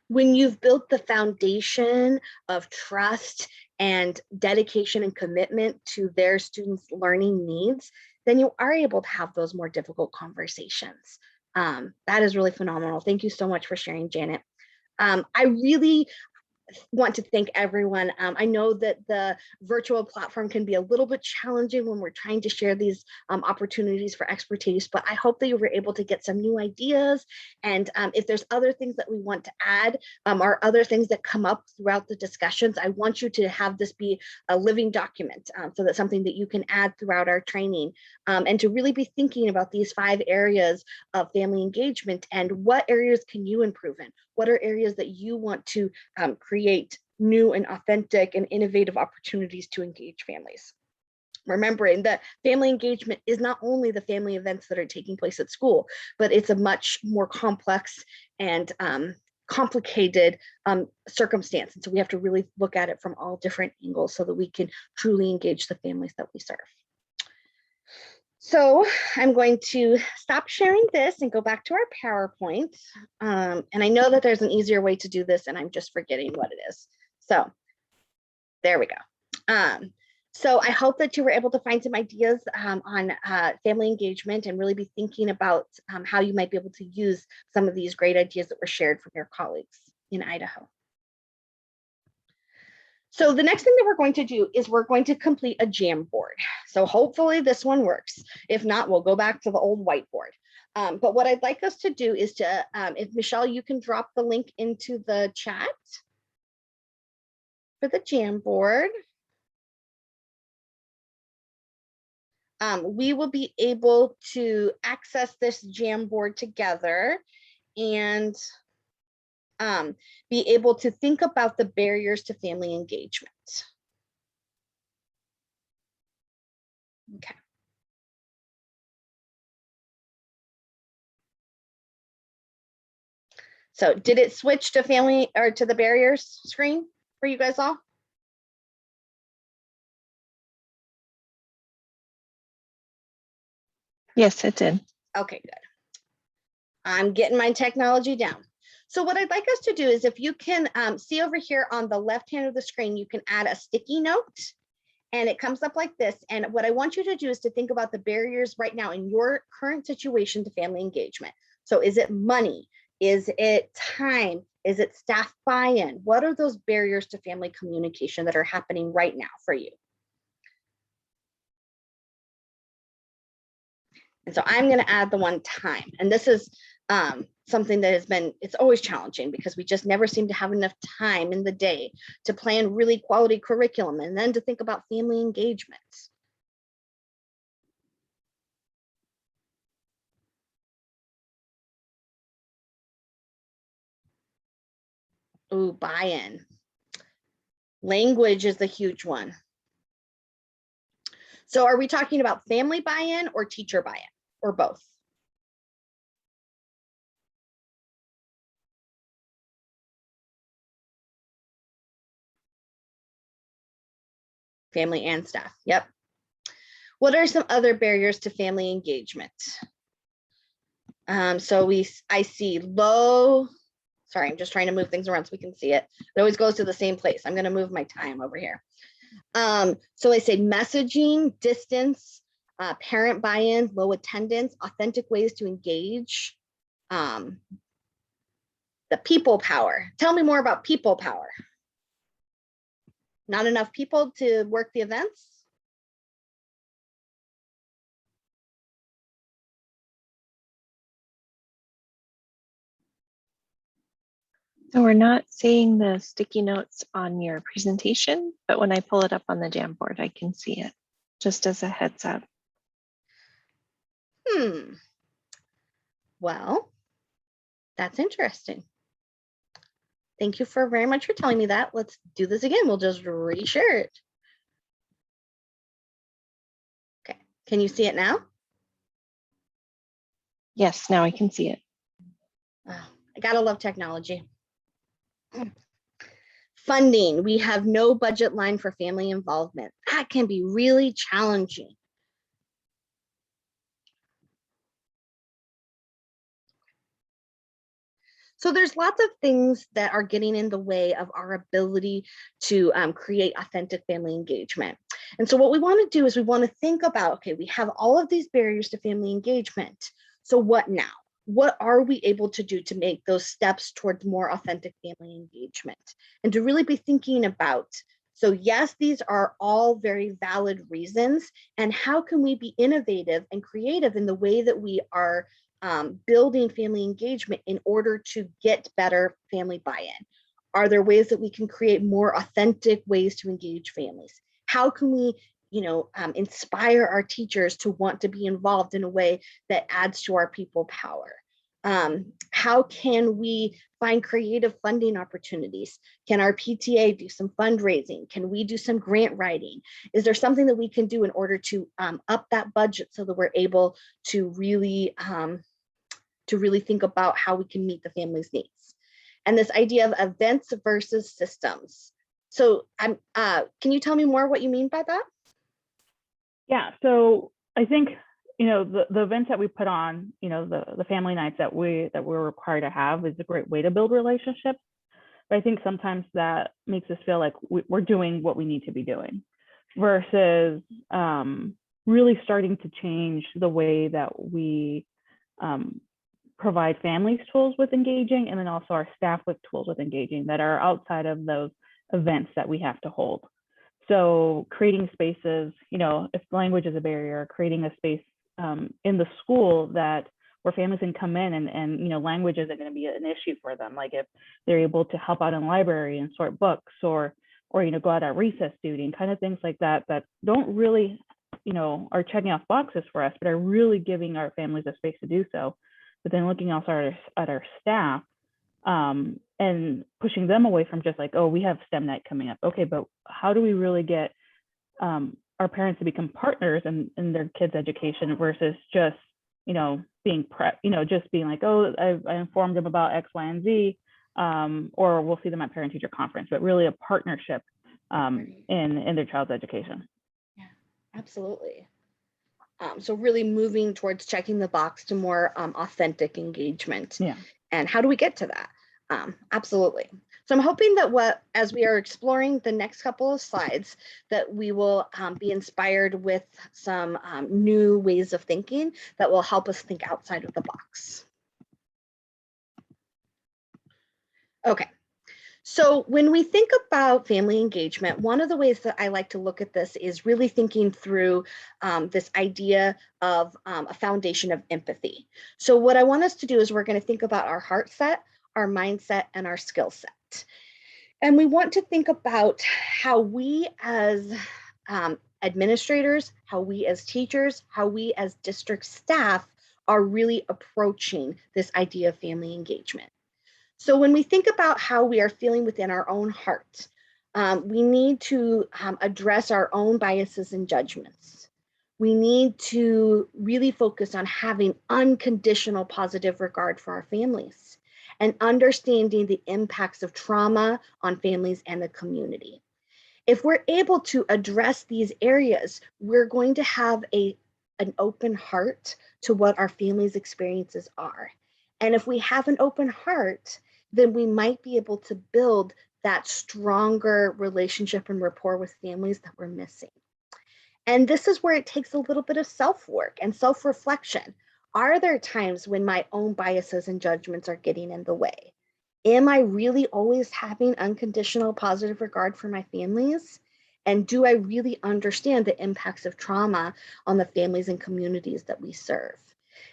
When you've built the foundation of trust and dedication and commitment to their students' learning needs, then you are able to have those more difficult conversations. That is really phenomenal. Thank you so much for sharing, Janet. I really want to thank everyone. I know that the virtual platform can be a little bit challenging when we're trying to share these opportunities for expertise, but I hope that you were able to get some new ideas. And if there's other things that we want to add or other things that come up throughout the discussions, I want you to have this be a living document so that's something that you can add throughout our training and to really be thinking about these 5 areas of family engagement and what areas can you improve in? What are areas that you want to create new and authentic and innovative opportunities to engage families? Remembering that family engagement is not only the family events that are taking place at school, but it's a much more complex and complicated circumstance. And so we have to really look at it from all different angles so that we can truly engage the families that we serve. So I'm going to stop sharing this and go back to our PowerPoint. And I know that there's an easier way to do this and I'm just forgetting what it is. So there we go. So I hope that you were able to find some ideas on family engagement and really be thinking about how you might be able to use some of these great ideas that were shared from your colleagues in Idaho. So the next thing that we're going to do is we're going to complete a Jamboard. So hopefully this one works. If not, we'll go back to the old whiteboard. But what I'd like us to do is to, if Michelle, you can drop the link into the chat for the Jamboard. We will be able to access this Jamboard together and be able to think about the barriers to family engagement. Okay. So did it switch to family or to the barriers screen for you guys all? Yes, it did. Okay, good. I'm getting my technology down. So what I'd like us to do is if you can see over here on the left hand of the screen, you can add a sticky note and it comes up like this. And what I want you to do is to think about the barriers right now in your current situation to family engagement. So is it money? Is it time? Is it staff buy-in? What are those barriers to family communication that are happening right now for you? And so I'm going to add the one time. And this is something that has been, it's always challenging because we just never seem to have enough time in the day to plan really quality curriculum and then to think about family engagement. Oh, buy-in. Language is the huge one. So are we talking about family buy-in or teacher buy-in or both? Family and staff. Yep. What are some other barriers to family engagement? So I see low, sorry, I'm just trying to move things around so we can see it. It always goes to the same place. I'm going to move my time over here. So I say messaging, distance, parent buy-in, low attendance, authentic ways to engage, the people power. Tell me more about people power. Not enough people to work the events? So we're not seeing the sticky notes on your presentation, but when I pull it up on the Jamboard, I can see it, just as a heads up. Well, that's interesting. Thank you very much for telling me that. Let's do this again. We'll just reshare it. Okay, can you see it now? Yes, now I can see it. Oh, I gotta love technology. Funding, we have no budget line for family involvement. That can be really challenging. So there's lots of things that are getting in the way of our ability to create authentic family engagement. And so what we want to do is we want to think about, okay, we have all of these barriers to family engagement. So what now? What are we able to do to make those steps towards more authentic family engagement? And to really be thinking about, so yes, these are all very valid reasons. And how can we be innovative and creative in the way that we are building family engagement in order to get better family buy-in? Are there ways that we can create more authentic ways to engage families? How can we, inspire our teachers to want to be involved in a way that adds to our people power? How can we find creative funding opportunities? Can our PTA do some fundraising? Can we do some grant writing? Is there something that we can do in order to up that budget so that we're able to really think about how we can meet the family's needs? And this idea of events versus systems. So can you tell me more what you mean by that? Yeah, so I think, the events that we put on, the family nights that we're required to have is a great way to build relationships. But I think sometimes that makes us feel like we're doing what we need to be doing versus really starting to change the way that we provide families tools with engaging, and then also our staff with tools with engaging that are outside of those events that we have to hold. So creating spaces, if language is a barrier, creating a space in the school where families can come in and language isn't going to be an issue for them. Like if they're able to help out in the library and sort books or go out at recess duty and kind of things like that don't really, are checking off boxes for us, but are really giving our families a space to do so. But then looking also at our staff, and pushing them away from just like, oh, we have STEM night coming up. Okay, but how do we really get our parents to become partners in their kids' education versus just, being just being like, oh, I informed them about X, Y, and Z, or we'll see them at parent-teacher conference, but really a partnership in their child's education. Yeah, absolutely. So really moving towards checking the box to more authentic engagement. Yeah. And how do we get to that? Absolutely. So I'm hoping that as we are exploring the next couple of slides, that we will be inspired with some new ways of thinking that will help us think outside of the box. Okay. So when we think about family engagement, one of the ways that I like to look at this is really thinking through this idea of a foundation of empathy. So what I want us to do is we're going to think about our heart set, our mindset, and our skill set. And we want to think about how we as administrators, how we as teachers, how we as district staff are really approaching this idea of family engagement. So when we think about how we are feeling within our own heart, we need to address our own biases and judgments. We need to really focus on having unconditional positive regard for our families and understanding the impacts of trauma on families and the community. If we're able to address these areas, we're going to have an open heart to what our families' experiences are. And if we have an open heart, then we might be able to build that stronger relationship and rapport with families that we're missing. And this is where it takes a little bit of self-work and self-reflection. Are there times when my own biases and judgments are getting in the way? Am I really always having unconditional positive regard for my families? And do I really understand the impacts of trauma on the families and communities that we serve?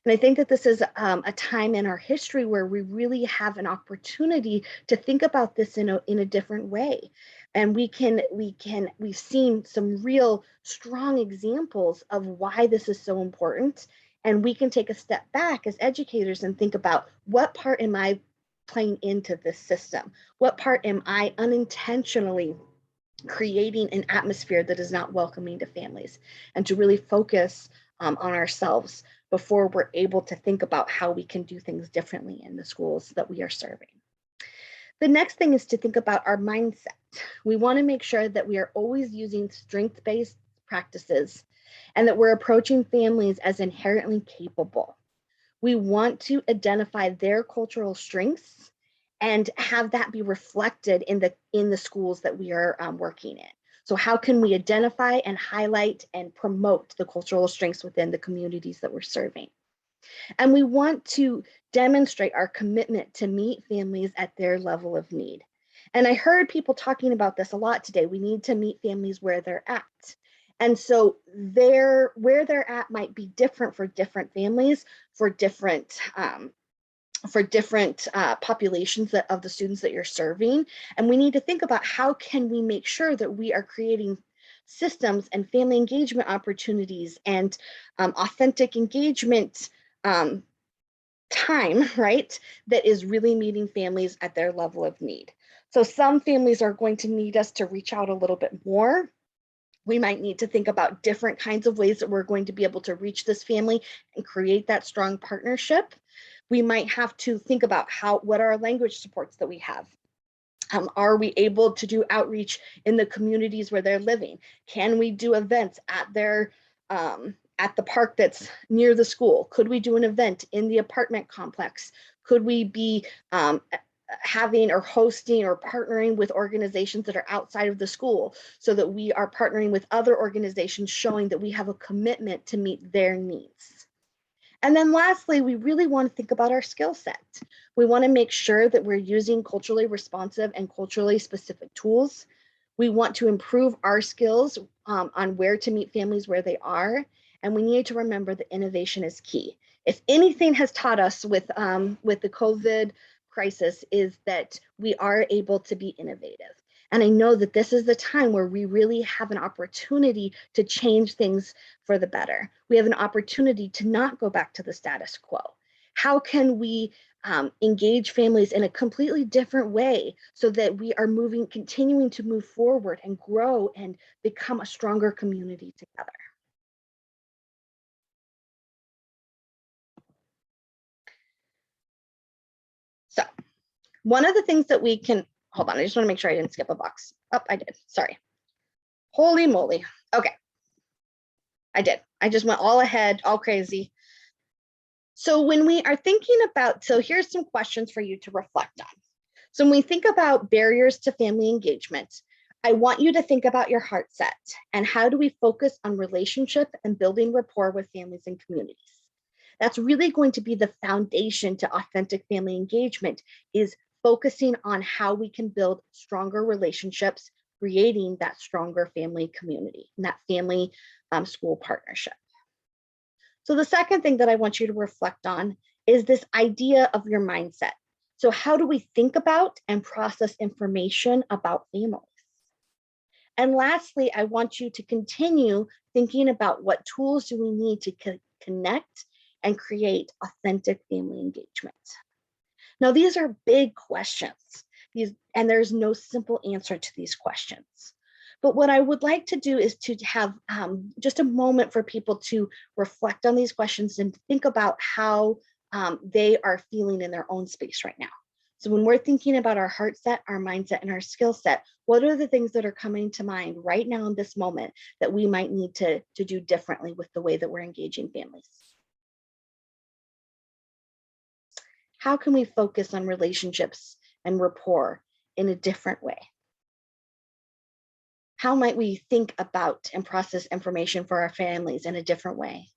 And I think that this is a time in our history where we really have an opportunity to think about this in a different way. And we've seen some real strong examples of why this is so important. And we can take a step back as educators and think about, what part am I playing into this system? What part am I unintentionally creating an atmosphere that is not welcoming to families? And to really focus on ourselves before we're able to think about how we can do things differently in the schools that we are serving. The next thing is to think about our mindset. We want to make sure that we are always using strength-based practices and that we're approaching families as inherently capable. We want to identify their cultural strengths and have that be reflected in the schools that we are working in. So how can we identify and highlight and promote the cultural strengths within the communities that we're serving? And we want to demonstrate our commitment to meet families at their level of need. And I heard people talking about this a lot today. We need to meet families where they're at. And so where they're at might be different for different families, for different populations of the students that you're serving. And we need to think about, how can we make sure that we are creating systems and family engagement opportunities and authentic engagement time, right, that is really meeting families at their level of need. So some families are going to need us to reach out a little bit more. We might need to think about different kinds of ways that we're going to be able to reach this family and create that strong partnership. We might have to think about what are our language supports that we have. Are we able to do outreach in the communities where they're living? Can we do events at the park that's near the school? Could we do an event in the apartment complex? Could we be having or hosting or partnering with organizations that are outside of the school, so that we are partnering with other organizations, showing that we have a commitment to meet their needs? And then lastly, we really want to think about our skill set. We want to make sure that we're using culturally responsive and culturally specific tools. We want to improve our skills on where to meet families where they are. And we need to remember that innovation is key. If anything has taught us with the COVID crisis, is that we are able to be innovative. And I know that this is the time where we really have an opportunity to change things for the better. We have an opportunity to not go back to the status quo. How can we engage families in a completely different way so that we are continuing to move forward and grow and become a stronger community together? So one of the things that we can, hold on, I just want to make sure I didn't skip a box. Oh, I did, sorry. Holy moly. Okay, I did. I just went all ahead, all crazy. So when we are thinking about, so here's some questions for you to reflect on. So when we think about barriers to family engagement, I want you to think about your heart set and how do we focus on relationship and building rapport with families and communities. That's really going to be the foundation to authentic family engagement, is focusing on how we can build stronger relationships, creating that stronger family community and that family school partnership. So the second thing that I want you to reflect on is this idea of your mindset. So how do we think about and process information about families? And lastly, I want you to continue thinking about what tools do we need to connect and create authentic family engagement. Now, these are big questions, and there's no simple answer to these questions. But what I would like to do is to have just a moment for people to reflect on these questions and think about how they are feeling in their own space right now. So when we're thinking about our heart set, our mindset, and our skill set, what are the things that are coming to mind right now in this moment that we might need to do differently with the way that we're engaging families? How can we focus on relationships and rapport in a different way? How might we think about and process information for our families in a different way?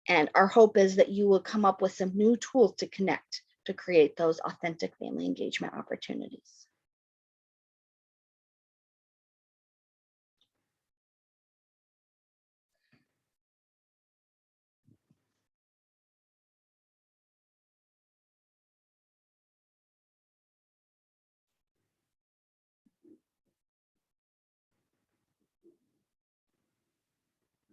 And our hope is that you will come up with some new tools to connect, to create those authentic family engagement opportunities.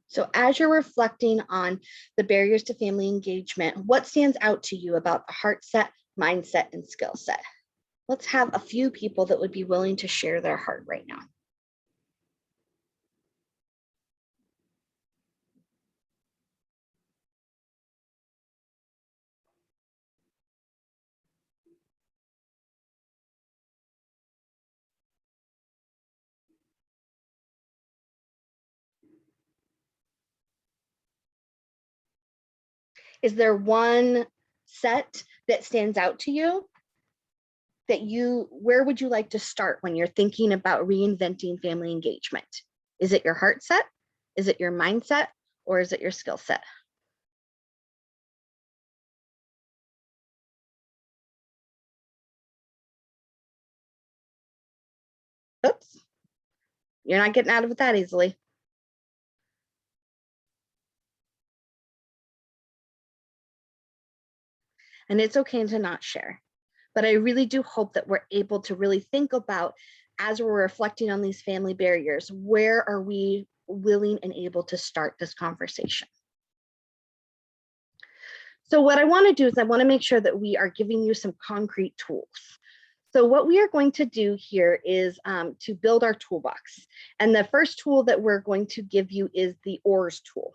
So as you're reflecting on the barriers to family engagement, what stands out to you about the heart set, mindset, and skill set? Let's have a few people that would be willing to share their heart right now. Is there one set that stands out to you that where would you like to start when you're thinking about reinventing family engagement? Is it your heart set? Is it your mindset? Or is it your skill set? Oops, you're not getting out of it that easily. And it's okay to not share. But I really do hope that we're able to really think about, as we're reflecting on these family barriers, where are we willing and able to start this conversation? So what I want to do is I want to make sure that we are giving you some concrete tools. So what we are going to do here is to build our toolbox. And the first tool that we're going to give you is the OARS tool.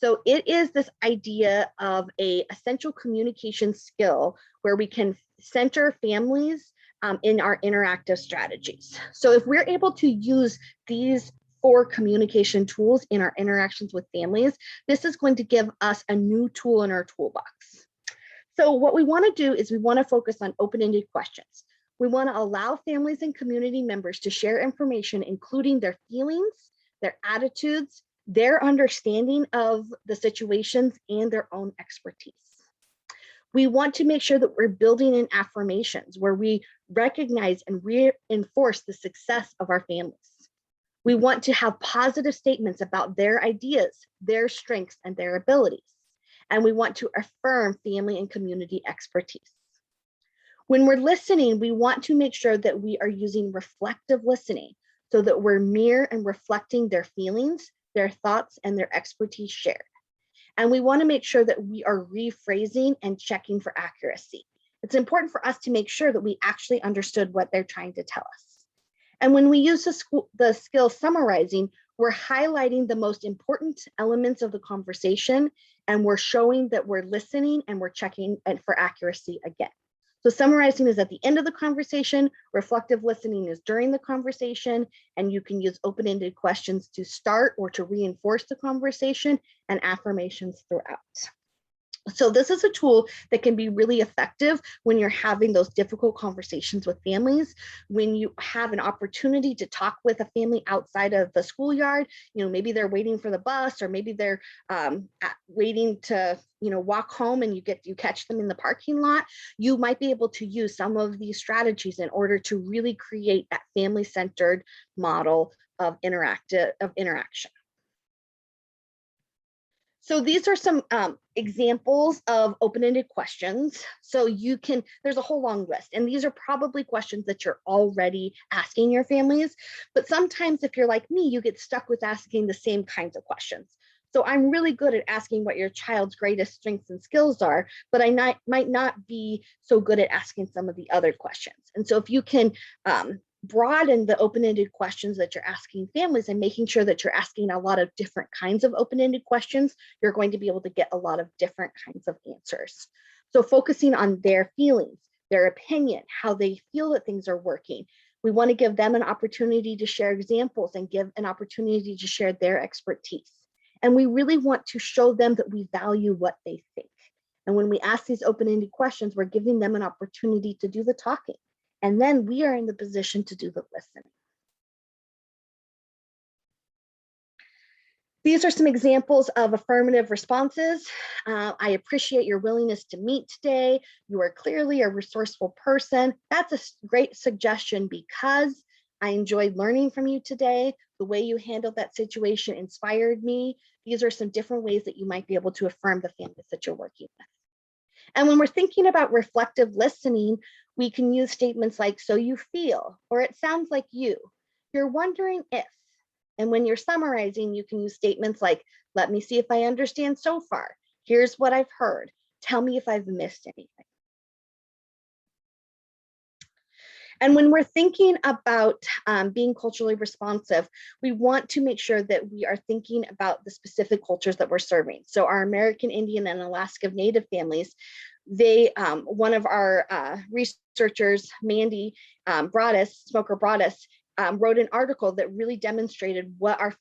So it is this idea of a essential communication skill where we can center families in our interactive strategies. So if we're able to use these 4 communication tools in our interactions with families, this is going to give us a new tool in our toolbox. So what we want to do is we want to focus on open-ended questions. We want to allow families and community members to share information, including their feelings, their attitudes, their understanding of the situations, and their own expertise. We want to make sure that we're building in affirmations where we recognize and reinforce the success of our families. We want to have positive statements about their ideas, their strengths, and their abilities. And we want to affirm family and community expertise. When we're listening, we want to make sure that we are using reflective listening so that we're mirror and reflecting their feelings, their thoughts, and their expertise shared. And we want to make sure that we are rephrasing and checking for accuracy. It's important for us to make sure that we actually understood what they're trying to tell us. And when we use the skill summarizing, we're highlighting the most important elements of the conversation, and we're showing that we're listening and we're checking for accuracy again. So summarizing is at the end of the conversation, reflective listening is during the conversation, and you can use open-ended questions to start or to reinforce the conversation, and affirmations throughout. So this is a tool that can be really effective when you're having those difficult conversations with families, when you have an opportunity to talk with a family outside of the schoolyard. Maybe they're waiting for the bus, or maybe they're waiting to walk home, and you catch them in the parking lot. You might be able to use some of these strategies in order to really create that family-centered model of interaction. So these are some examples of open-ended questions. So there's a whole long list, and these are probably questions that you're already asking your families. But sometimes if you're like me, you get stuck with asking the same kinds of questions. So I'm really good at asking what your child's greatest strengths and skills are, but I might not be so good at asking some of the other questions. And so if you can broaden the open-ended questions that you're asking families and making sure that you're asking a lot of different kinds of open-ended questions, you're going to be able to get a lot of different kinds of answers. So focusing on their feelings, their opinion, how they feel that things are working. We want to give them an opportunity to share examples and give an opportunity to share their expertise. And we really want to show them that we value what they think. And when we ask these open-ended questions, we're giving them an opportunity to do the talking. And then we are in the position to do the listening. These are some examples of affirmative responses. I appreciate your willingness to meet today. You are clearly a resourceful person. That's a great suggestion because I enjoyed learning from you today. The way you handled that situation inspired me. These are some different ways that you might be able to affirm the families that you're working with. And when we're thinking about reflective listening, we can use statements like, so you feel, or it sounds like you're wondering if. And when you're summarizing, you can use statements like, let me see if I understand so far. Here's what I've heard. Tell me if I've missed anything. And when we're thinking about being culturally responsive, we want to make sure that we are thinking about the specific cultures that we're serving. So our American Indian and Alaska Native families, one of our researchers, Mandy Smoker Broadus, wrote an article that really demonstrated what our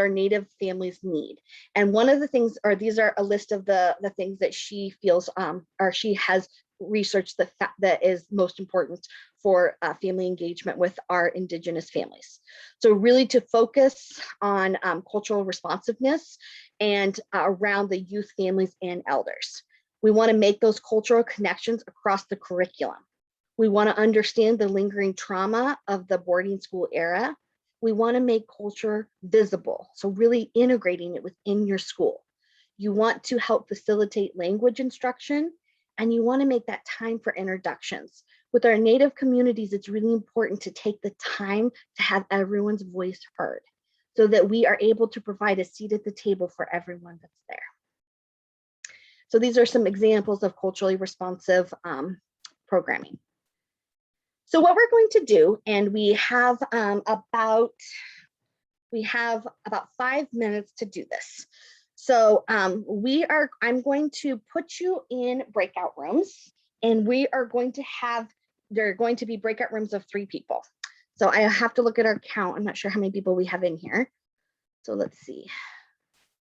Native families need. And one of the things, or these are a list of the things that she feels, or she has researched that is most important for family engagement with our Indigenous families. So really to focus on cultural responsiveness and around the youth, families, and elders. We want to make those cultural connections across the curriculum. We want to understand the lingering trauma of the boarding school era. We want to make culture visible, so really integrating it within your school. You want to help facilitate language instruction, and you want to make that time for introductions. With our Native communities, it's really important to take the time to have everyone's voice heard so that we are able to provide a seat at the table for everyone that's there. So these are some examples of culturally responsive programming. So what we're going to do, and we have about 5 minutes to do this. So I'm going to put you in breakout rooms, and there are going to be breakout rooms of 3 people. So I have to look at our count. I'm not sure how many people we have in here. So let's see.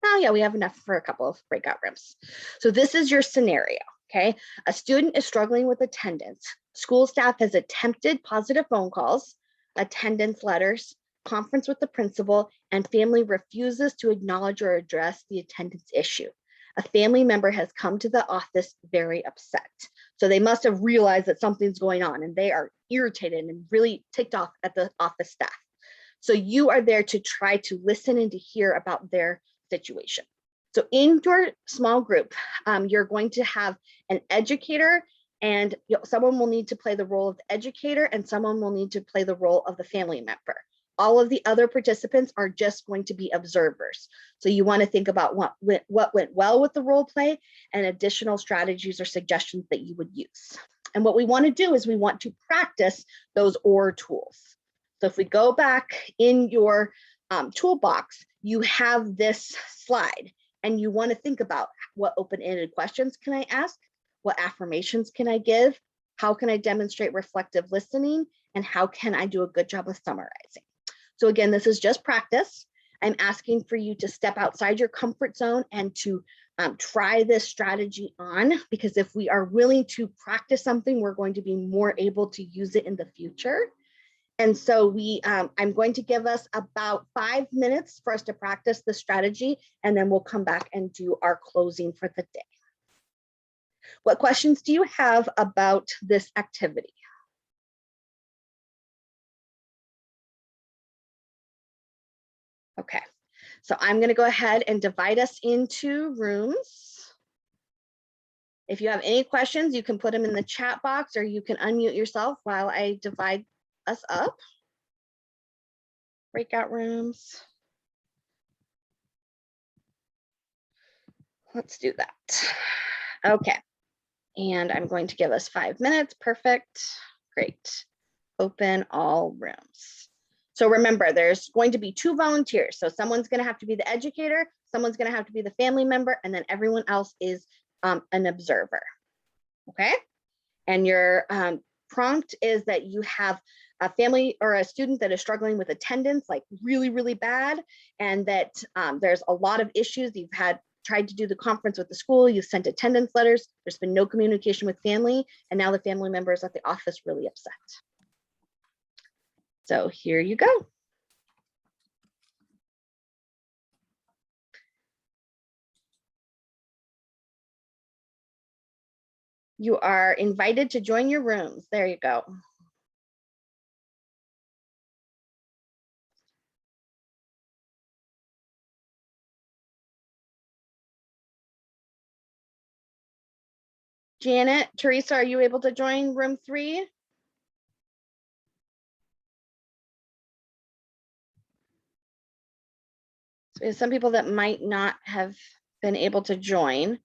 Oh yeah, we have enough for a couple of breakout rooms. So this is your scenario, okay? A student is struggling with attendance. School staff has attempted positive phone calls, attendance letters, conference with the principal, and family refuses to acknowledge or address the attendance issue. A family member has come to the office very upset. So they must have realized that something's going on and they are irritated and really ticked off at the office staff. So you are there to try to listen and to hear about their situation. So in your small group, you're going to have an educator, and someone will need to play the role of the educator and someone will need to play the role of the family member. All of the other participants are just going to be observers. So you want to think about what went well with the role play and additional strategies or suggestions that you would use. And what we want to do is we want to practice those OR tools. So if we go back in your toolbox, you have this slide and you want to think about what open-ended questions can I ask? What affirmations can I give? How can I demonstrate reflective listening? And how can I do a good job of summarizing? So again, this is just practice. I'm asking for you to step outside your comfort zone and to try this strategy on, because if we are willing to practice something, we're going to be more able to use it in the future. And so I'm going to give us about 5 minutes for us to practice the strategy, and then we'll come back and do our closing for the day. What questions do you have about this activity? Okay, so I'm going to go ahead and divide us into rooms. If you have any questions, you can put them in the chat box or you can unmute yourself while I divide us up. Breakout rooms. let's do that. Okay. And I'm going to give us 5 minutes. Perfect. Great. Open all rooms. So remember, there's going to be 2 volunteers. So someone's going to have to be the educator, someone's going to have to be the family member, and then everyone else is an observer. Okay. And your prompt is that you have a family or a student that is struggling with attendance, like really, really bad, and that there's a lot of issues. You've tried to do the conference with the school, you've sent attendance letters, there's been no communication with family, and now the family member is at the office really upset. So here you go. You are invited to join your rooms. There you go. Janet, Teresa, are you able to join room 3? So we have some people that might not have been able to join.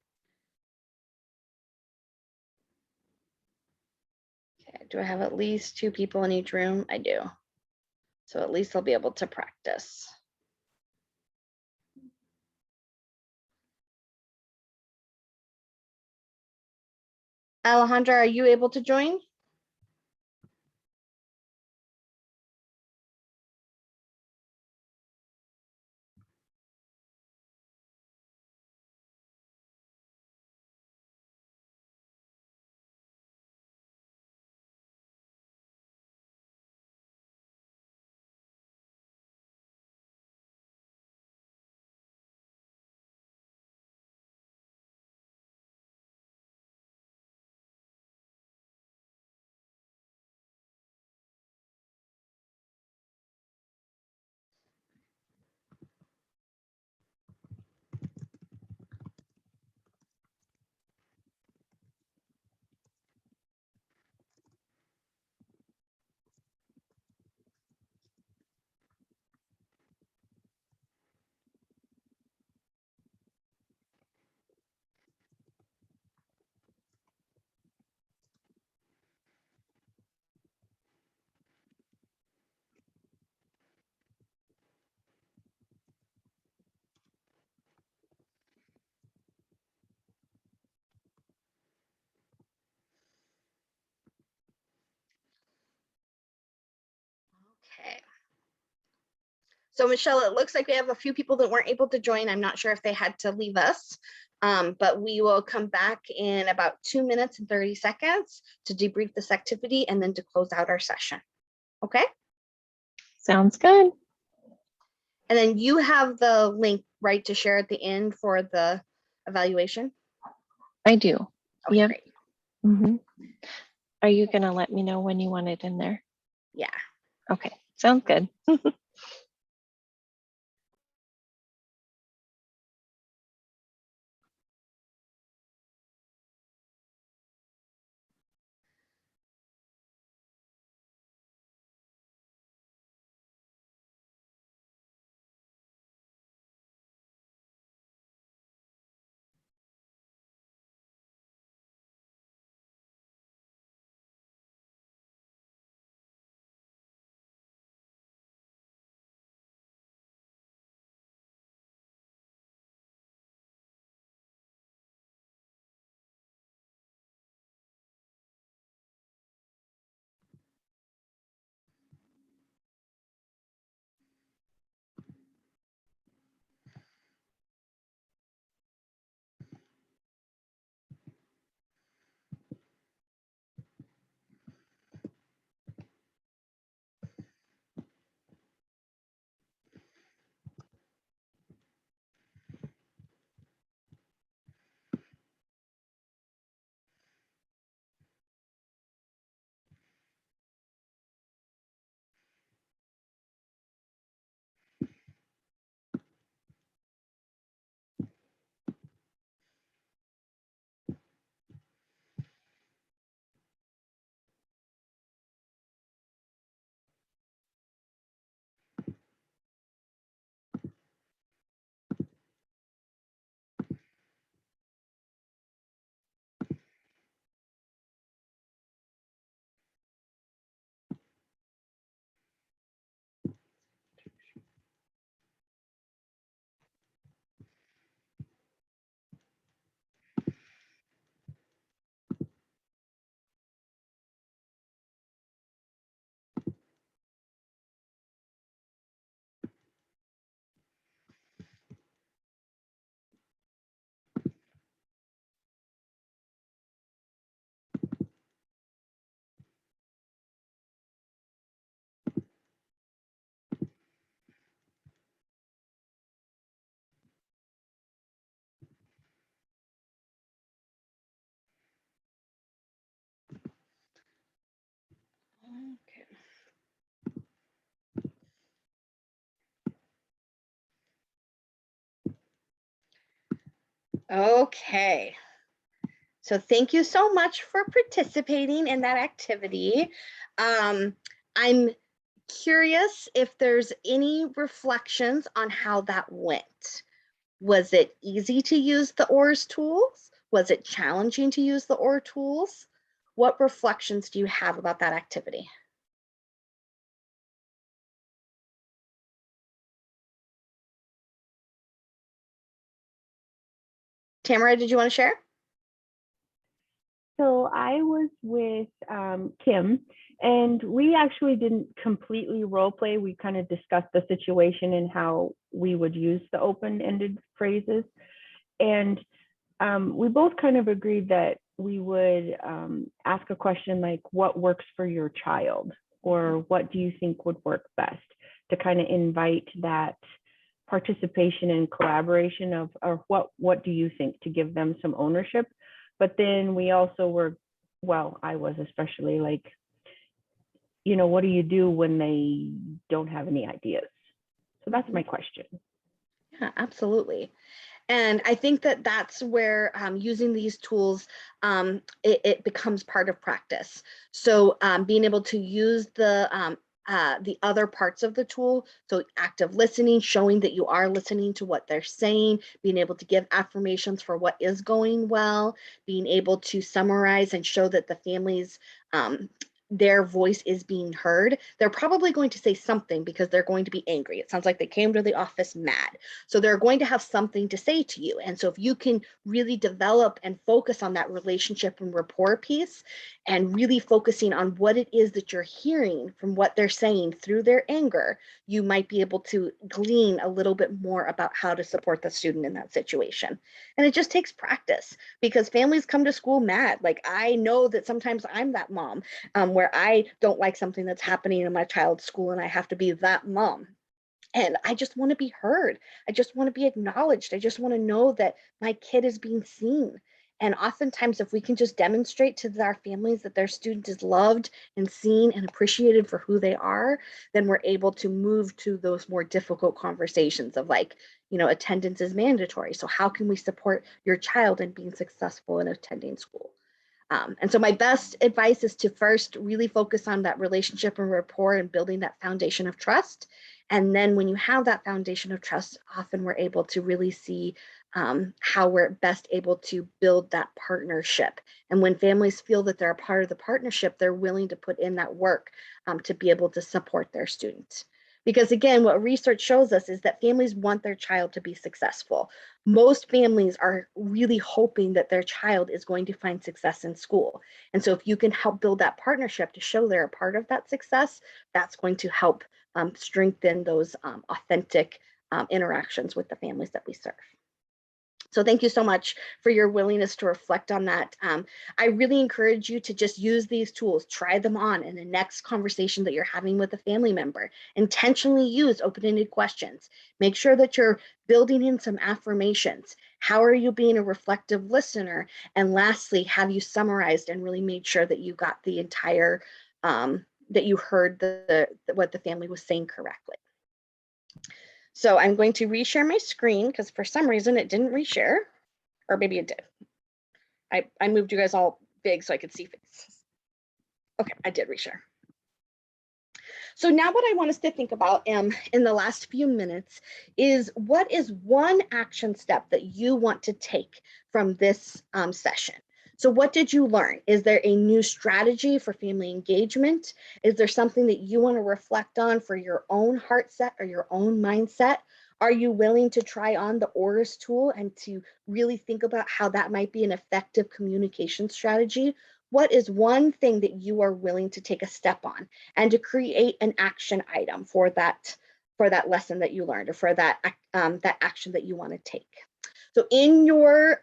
Okay, do I have at least 2 people in each room? I do. So at least they'll be able to practice. Alejandra, are you able to join? Okay. So Michelle, it looks like we have a few people that weren't able to join. I'm not sure if they had to leave us, but we will come back in about 2 minutes and 30 seconds to debrief this activity and then to close out our session. Okay. Sounds good. And then you have the link, right, to share at the end for the evaluation? I do. Okay, Yep. great. Mhm. Are you going to let me know when you want it in there? Yeah. Okay, sounds good. Okay. So thank you so much for participating in that activity. I'm curious if there's any reflections on how that went. Was it easy to use the ORS tools? Was it challenging to use the OR tools? What reflections do you have about that activity? Tamara, did you want to share? So I was with Kim, and we actually didn't completely role play. We kind of discussed the situation and how we would use the open-ended phrases. And we both kind of agreed that we would ask a question like, what works for your child? Or what do you think would work best? To kind of invite that participation and collaboration of, or what do you think, to give them some ownership. But then we also were, well, I was especially like, you know, what do you do when they don't have any ideas? So that's my question. Yeah, absolutely. And I think that that's where using these tools, it becomes part of practice. So being able to use the other parts of the tool, so active listening, showing that you are listening to what they're saying, being able to give affirmations for what is going well, being able to summarize and show that the families, their voice is being heard. They're probably going to say something because they're going to be angry. It sounds like they came to the office mad. So they're going to have something to say to you. And so if you can really develop and focus on that relationship and rapport piece, and really focusing on what it is that you're hearing from what they're saying through their anger, you might be able to glean a little bit more about how to support the student in that situation. And it just takes practice, because families come to school mad. Like, I know that sometimes I'm that mom where I don't like something that's happening in my child's school, and I have to be that mom. And I just want to be heard. I just want to be acknowledged. I just want to know that my kid is being seen. And oftentimes, if we can just demonstrate to our families that their student is loved and seen and appreciated for who they are, then we're able to move to those more difficult conversations of, like, you know, attendance is mandatory. So how can we support your child in being successful in attending school? And so my best advice is to first really focus on that relationship and rapport and building that foundation of trust. And then when you have that foundation of trust, often we're able to really see how we're best able to build that partnership. And when families feel that they're a part of the partnership, they're willing to put in that work to be able to support their student. Because again, what research shows us is that families want their child to be successful. Most families are really hoping that their child is going to find success in school. And so if you can help build that partnership to show they're a part of that success, that's going to help strengthen those authentic interactions with the families that we serve. So thank you so much for your willingness to reflect on that. I really encourage you to just use these tools, try them on in the next conversation that you're having with a family member. Intentionally use open-ended questions. Make sure that you're building in some affirmations. How are you being a reflective listener? And lastly, have you summarized and really made sure that you got the entire, that you heard what the family was saying correctly? So I'm going to reshare my screen because for some reason it didn't reshare, or maybe it did. I moved you guys all big so I could see faces. Okay, I did reshare. So now what I want us to think about in the last few minutes is, what is one action step that you want to take from this session? So what did you learn? Is there a new strategy for family engagement? Is there something that you want to reflect on for your own heart set or your own mindset? Are you willing to try on the ORS tool and to really think about how that might be an effective communication strategy? What is one thing that you are willing to take a step on and to create an action item for that lesson that you learned, or for that action that you want to take? So in your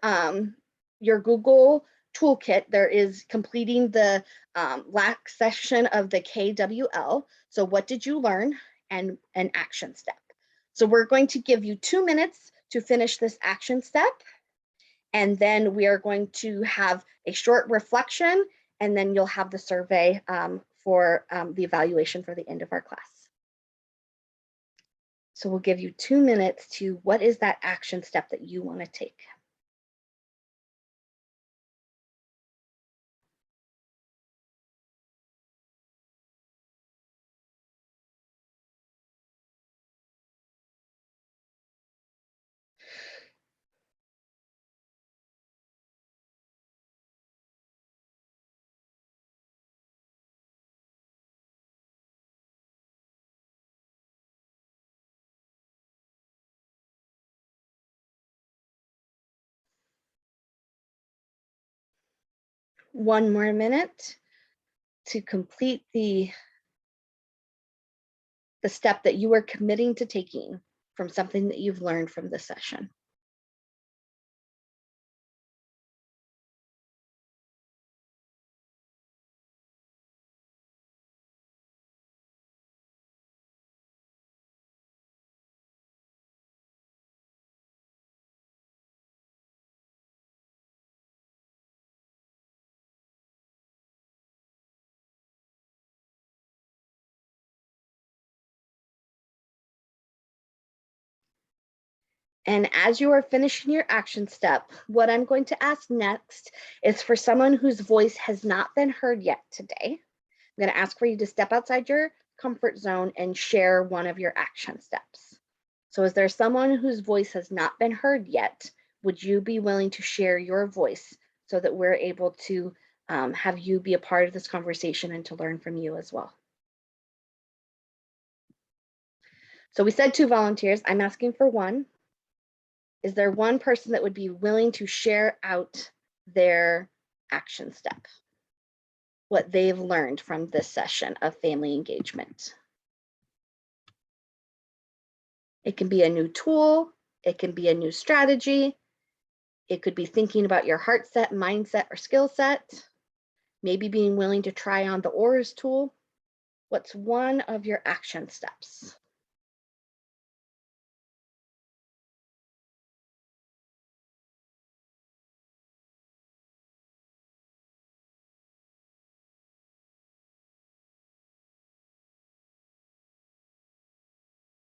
Google toolkit, there is completing the last section of the KWL. So what did you learn, and an action step. So we're going to give you 2 minutes to finish this action step. And then we are going to have a short reflection, and then you'll have the survey for the evaluation for the end of our class. So we'll give you 2 minutes to, what is that action step that you want to take? one more minute to complete the step that you are committing to taking from something that you've learned from this session. And as you are finishing your action step, what I'm going to ask next is for someone whose voice has not been heard yet today. I'm going to ask for you to step outside your comfort zone and share one of your action steps. So is there someone whose voice has not been heard yet? Would you be willing to share your voice so that we're able to have you be a part of this conversation and to learn from you as well? So we said 2 volunteers. I'm asking for 1. Is there one person that would be willing to share out their action step, what they've learned from this session of family engagement? It can be a new tool, it can be a new strategy, it could be thinking about your heart set, mindset, or skill set, maybe being willing to try on the ORS tool. What's one of your action steps?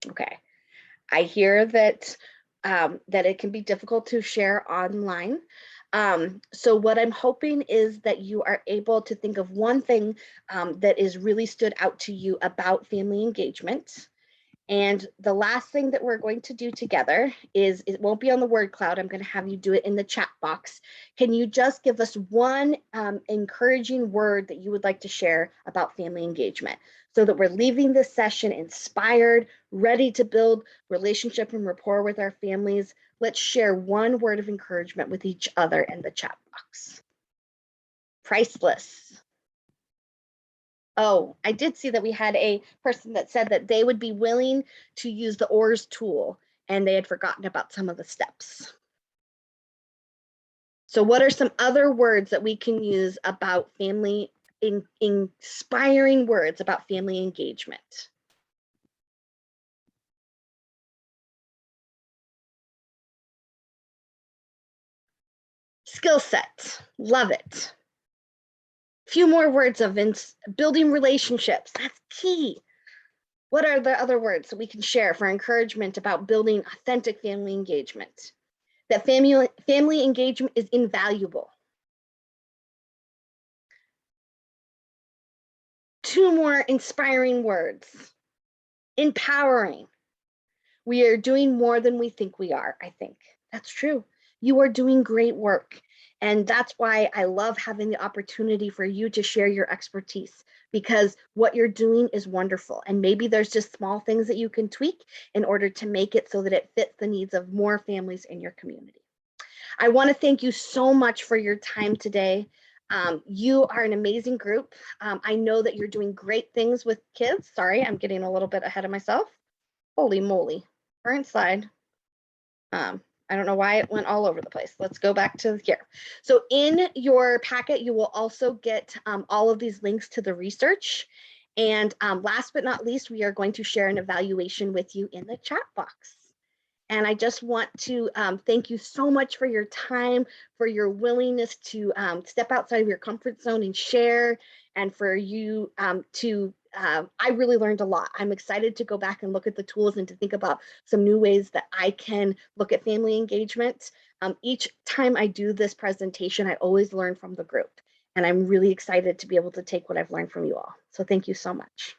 Okay, I hear that that it can be difficult to share online. So what I'm hoping is that you are able to think of one thing that is really stood out to you about family engagement. And the last thing that we're going to do together is, it won't be on the word cloud. I'm going to have you do it in the chat box. Can you just give us one encouraging word that you would like to share about family engagement so that we're leaving this session inspired, ready to build relationship and rapport with our families? Let's share one word of encouragement with each other in the chat box. Priceless. Oh, I did see that we had a person that said that they would be willing to use the ORS tool and they had forgotten about some of the steps. So what are some other words that we can use about family, inspiring words about family engagement? Skill set, love it. Few more words of building relationships, that's key. What are the other words that we can share for encouragement about building authentic family engagement? That family engagement is invaluable. 2 more inspiring words. Empowering. We are doing more than we think we are, I think. That's true. You are doing great work. And that's why I love having the opportunity for you to share your expertise, because what you're doing is wonderful. And maybe there's just small things that you can tweak in order to make it so that it fits the needs of more families in your community. I want to thank you so much for your time today. You are an amazing group. I know that you're doing great things with kids. Sorry, I'm getting a little bit ahead of myself. Holy moly, current slide. I don't know why it went all over the place. Let's go back to here. So in your packet, you will also get all of these links to the research. And last but not least, we are going to share an evaluation with you in the chat box. And I just want to thank you so much for your time, for your willingness to step outside of your comfort zone and share, and for you I really learned a lot. I'm excited to go back and look at the tools and to think about some new ways that I can look at family engagement. Each time I do this presentation, I always learn from the group. And I'm really excited to be able to take what I've learned from you all. So thank you so much.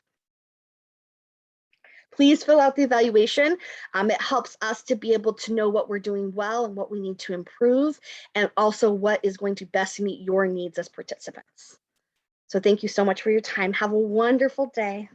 Please fill out the evaluation. It helps us to be able to know what we're doing well and what we need to improve, and also what is going to best meet your needs as participants. So thank you so much for your time. Have a wonderful day.